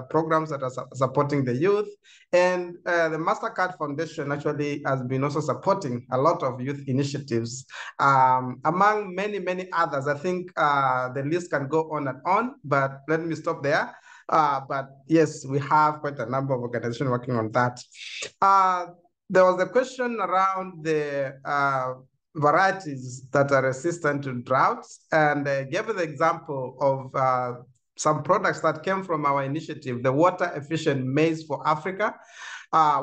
programs that are supporting the youth. And the MasterCard Foundation actually has been also supporting a lot of youth initiatives, among many, many others. I think the list can go on and on, but let me stop there. But yes, we have quite a number of organizations working on that. there was a question around the varieties that are resistant to droughts, and gave the example of some products that came from our initiative, the Water Efficient Maize for Africa.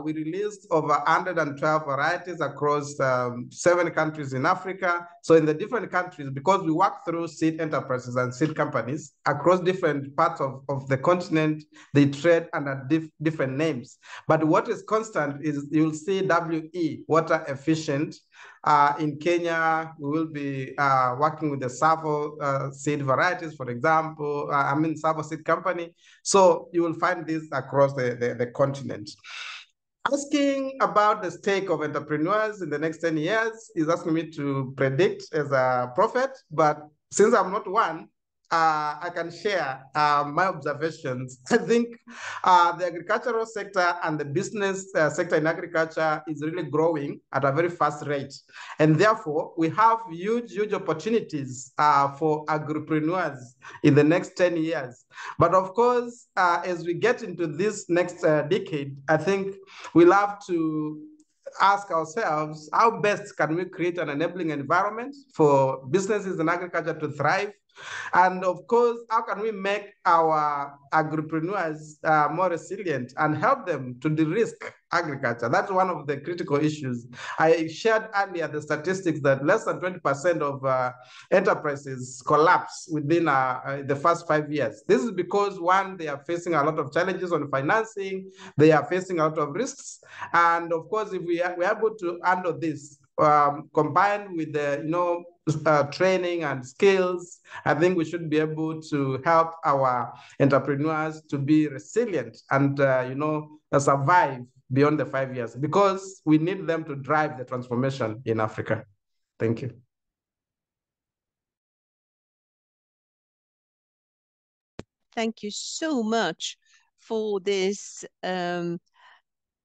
We released over 112 varieties across 7 countries in Africa. So in the different countries, because we work through seed enterprises and seed companies across different parts of the continent, they trade under different names. But what is constant is you'll see WE, water efficient. In Kenya, we will be working with the Sarl seed varieties, for example, Sarl seed company. So you will find this across the continent. Asking about the stake of entrepreneurs in the next 10 years is asking me to predict as a prophet, but since I'm not one, I can share my observations. I think the agricultural sector and the business sector in agriculture is really growing at a very fast rate. And therefore, we have huge opportunities for agripreneurs in the next 10 years. But of course, as we get into this next decade, I think we'll have to ask ourselves, how best can we create an enabling environment for businesses in agriculture to thrive? And of course, how can we make our agripreneurs more resilient and help them to de-risk agriculture? That's one of the critical issues. I shared earlier the statistics that less than 20% of enterprises collapse within the first 5 years. This is because, one, they are facing a lot of challenges on financing, they are facing a lot of risks. And of course, if we are able to handle this, combined with the training and skills, I think we should be able to help our entrepreneurs to be resilient and survive beyond the 5 years, because we need them to drive the transformation in Africa. Thank you. Thank you so much for this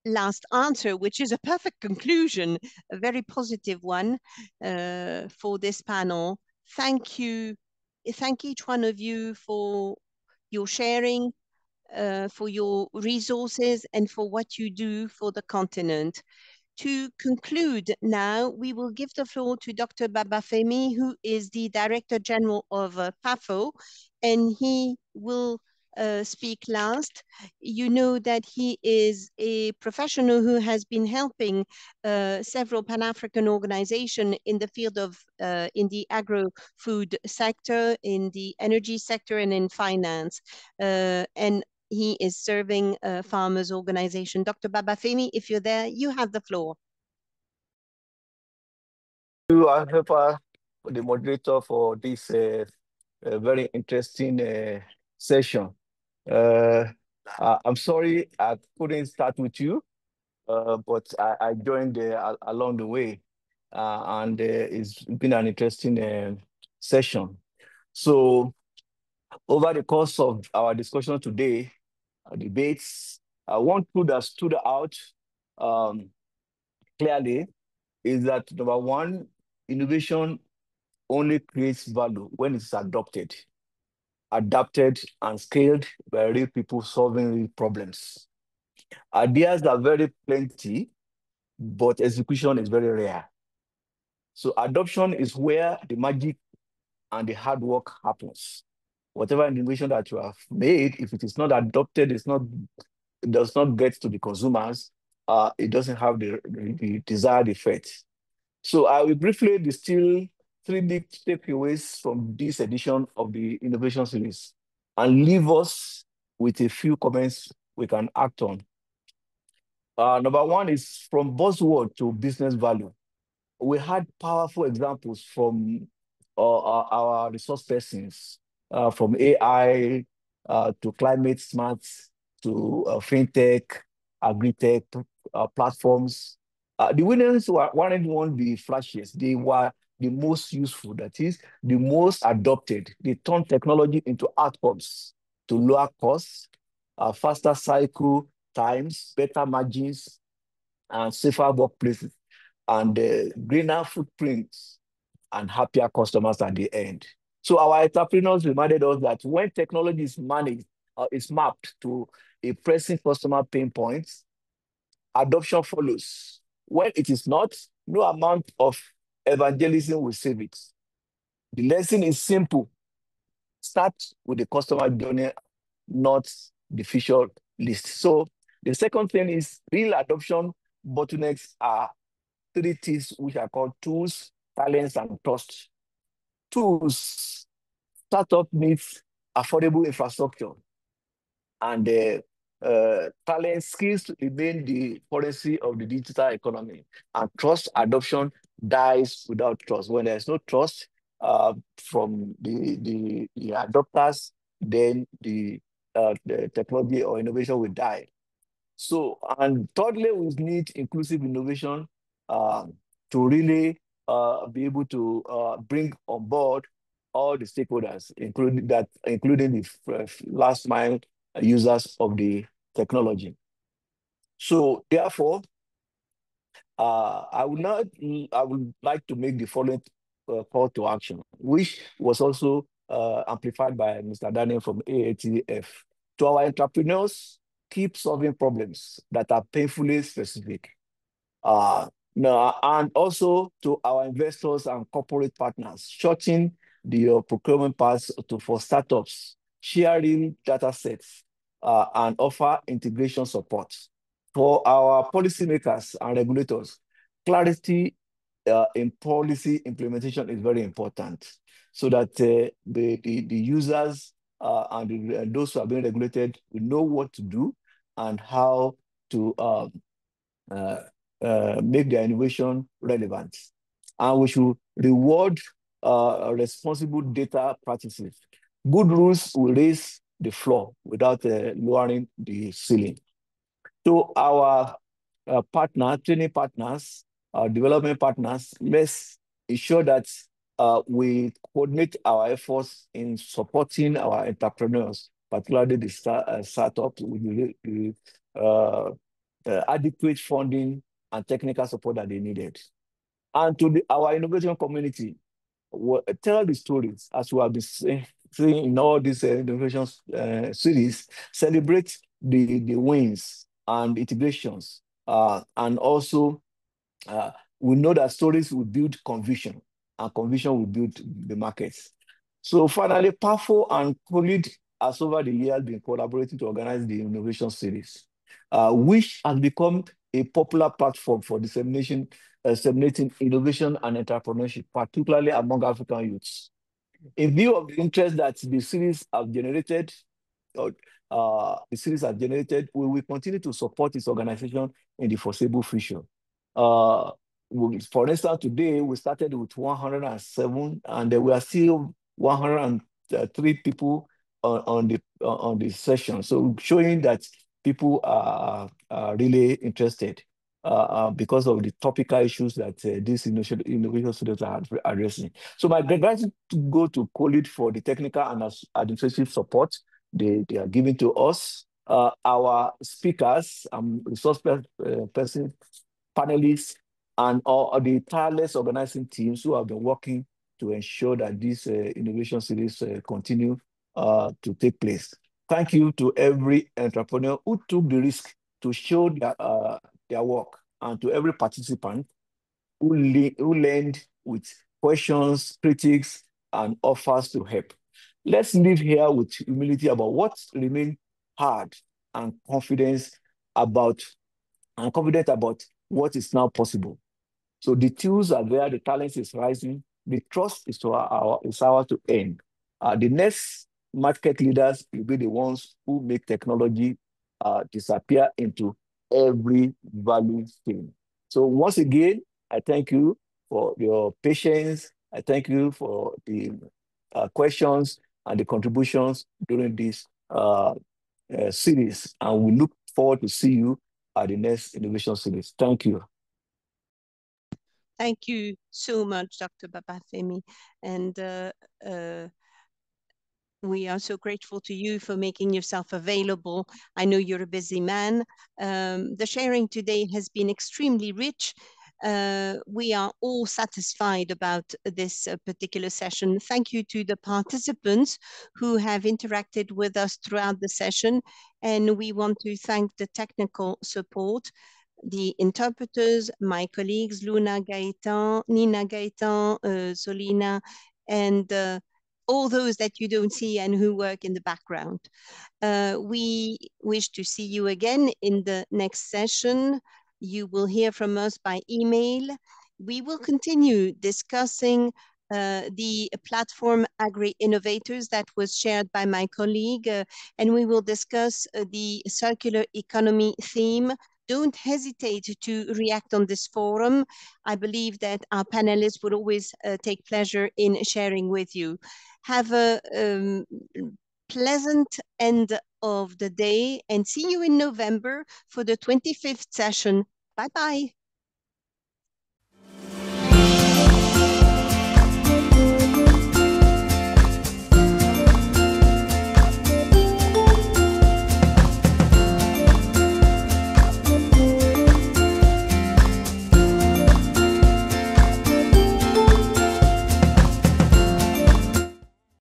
last answer, which is a perfect conclusion, a very positive one for this panel. Thank you. Thank each one of you for your sharing, for your resources, and for what you do for the continent. To conclude now, we will give the floor to Dr. Babafemi, who is the Director General of PAFO, and he will speak last. You know that he is a professional who has been helping several Pan-African organizations in the field of, in the agro-food sector, in the energy sector, and in finance. And he is serving a farmers organization. Dr. Babafemi, if you're there, you have the floor. Thank you, Ahoefa, the moderator, for this very interesting session. I'm sorry I couldn't start with you, but I joined along the way, and it's been an interesting session. So over the course of our discussion today, our debates, one clue that stood out clearly is that, number one, innovation only creates value when it's adopted, and scaled by real people solving real problems. Ideas are very plenty, but execution is very rare. So adoption is where the magic and the hard work happens. Whatever innovation that you have made, if it is not adopted, it does not get to the consumers, it doesn't have the desired effect. So I will briefly distill 3 big takeaways from this edition of the Innovation Series and leave us with a few comments we can act on. Number one is from buzzword to business value. We had powerful examples from our resource persons, from AI to climate smart to fintech, agri-tech platforms. The winners weren't the flashiest. They were the most useful, that is, the most adopted. They turned technology into outcomes to lower costs, faster cycle times, better margins, and safer workplaces, and greener footprints, and happier customers at the end. So our entrepreneurs reminded us that when technology is managed, is mapped to a pressing customer pain points, adoption follows. When it is not, no amount of evangelism will save it. The lesson is simple. Start with the customer journey, not the feature list. So the second thing is real adoption bottlenecks are 3 T's, which are called tools, talents, and trust. Tools, startup needs affordable infrastructure, and talent skills remain the currency of the digital economy. And trust adoption dies without trust. When there's no trust from the adopters, then the technology or innovation will die. So, and thirdly, we need inclusive innovation to really be able to bring on board all the stakeholders, including the last mile users of the technology. So, therefore, I would like to make the following call to action, which was also amplified by Mr. Daniel from AATF. To our entrepreneurs, keep solving problems that are painfully specific. And also to our investors and corporate partners, shorten the procurement paths for startups, sharing data sets, and offer integration support. For our policymakers and regulators, clarity in policy implementation is very important so that the users and those who are being regulated will know what to do and how to make their innovation relevant. And we should reward responsible data practices. Good rules will raise the floor without lowering the ceiling. To our training partners, development partners, let's ensure that we coordinate our efforts in supporting our entrepreneurs, particularly the startups, with the adequate funding and technical support that they needed. And to our innovation community, tell the stories, as we have been saying in all these innovation series, celebrate the wins and integrations. And also, we know that stories will build conviction, and conviction will build the markets. So finally, PAFO and COLEAD has over the years been collaborating to organize the Innovation Series, which has become a popular platform for disseminating innovation and entrepreneurship, particularly among African youths. In view of the interest that the series have generated, we will continue to support its organization in the foreseeable future. For instance, today we started with 107, and we are still 103 people on the session. So showing that people are really interested because of the topical issues that these innovation students are addressing. So my gratitude to go to COLEAD for the technical and administrative support they are giving to us. Our speakers, resource person, panelists, and all the tireless organizing teams who have been working to ensure that this innovation series continue to take place. Thank you to every entrepreneur who took the risk to show their work, and to every participant who learned with questions, critiques, and offers to help. Let's live here with humility about what remains hard, and confident about what is now possible. So the tools are there, the talent is rising, the trust is ours to earn. The next market leaders will be the ones who make technology disappear into every value stream. So once again, I thank you for your patience. I thank you for the questions and the contributions during this series. And we look forward to see you at the next innovation series. Thank you. Thank you so much, Dr. Babafemi. And we are so grateful to you for making yourself available. I know you're a busy man. The sharing today has been extremely rich. We are all satisfied about this particular session. Thank you to the participants who have interacted with us throughout the session. And we want to thank the technical support. the interpreters, my colleagues, Luna Gaetan, Nina Gaetan, Solina, and all those that you don't see and who work in the background. We wish to see you again in the next session. You will hear from us by email. We will continue discussing the platform Agri-Innovators that was shared by my colleague, and we will discuss the circular economy theme. Don't hesitate to react on this forum. I believe that our panelists would always take pleasure in sharing with you. Have a pleasant end of the day and see you in November for the 25th session. Bye-bye.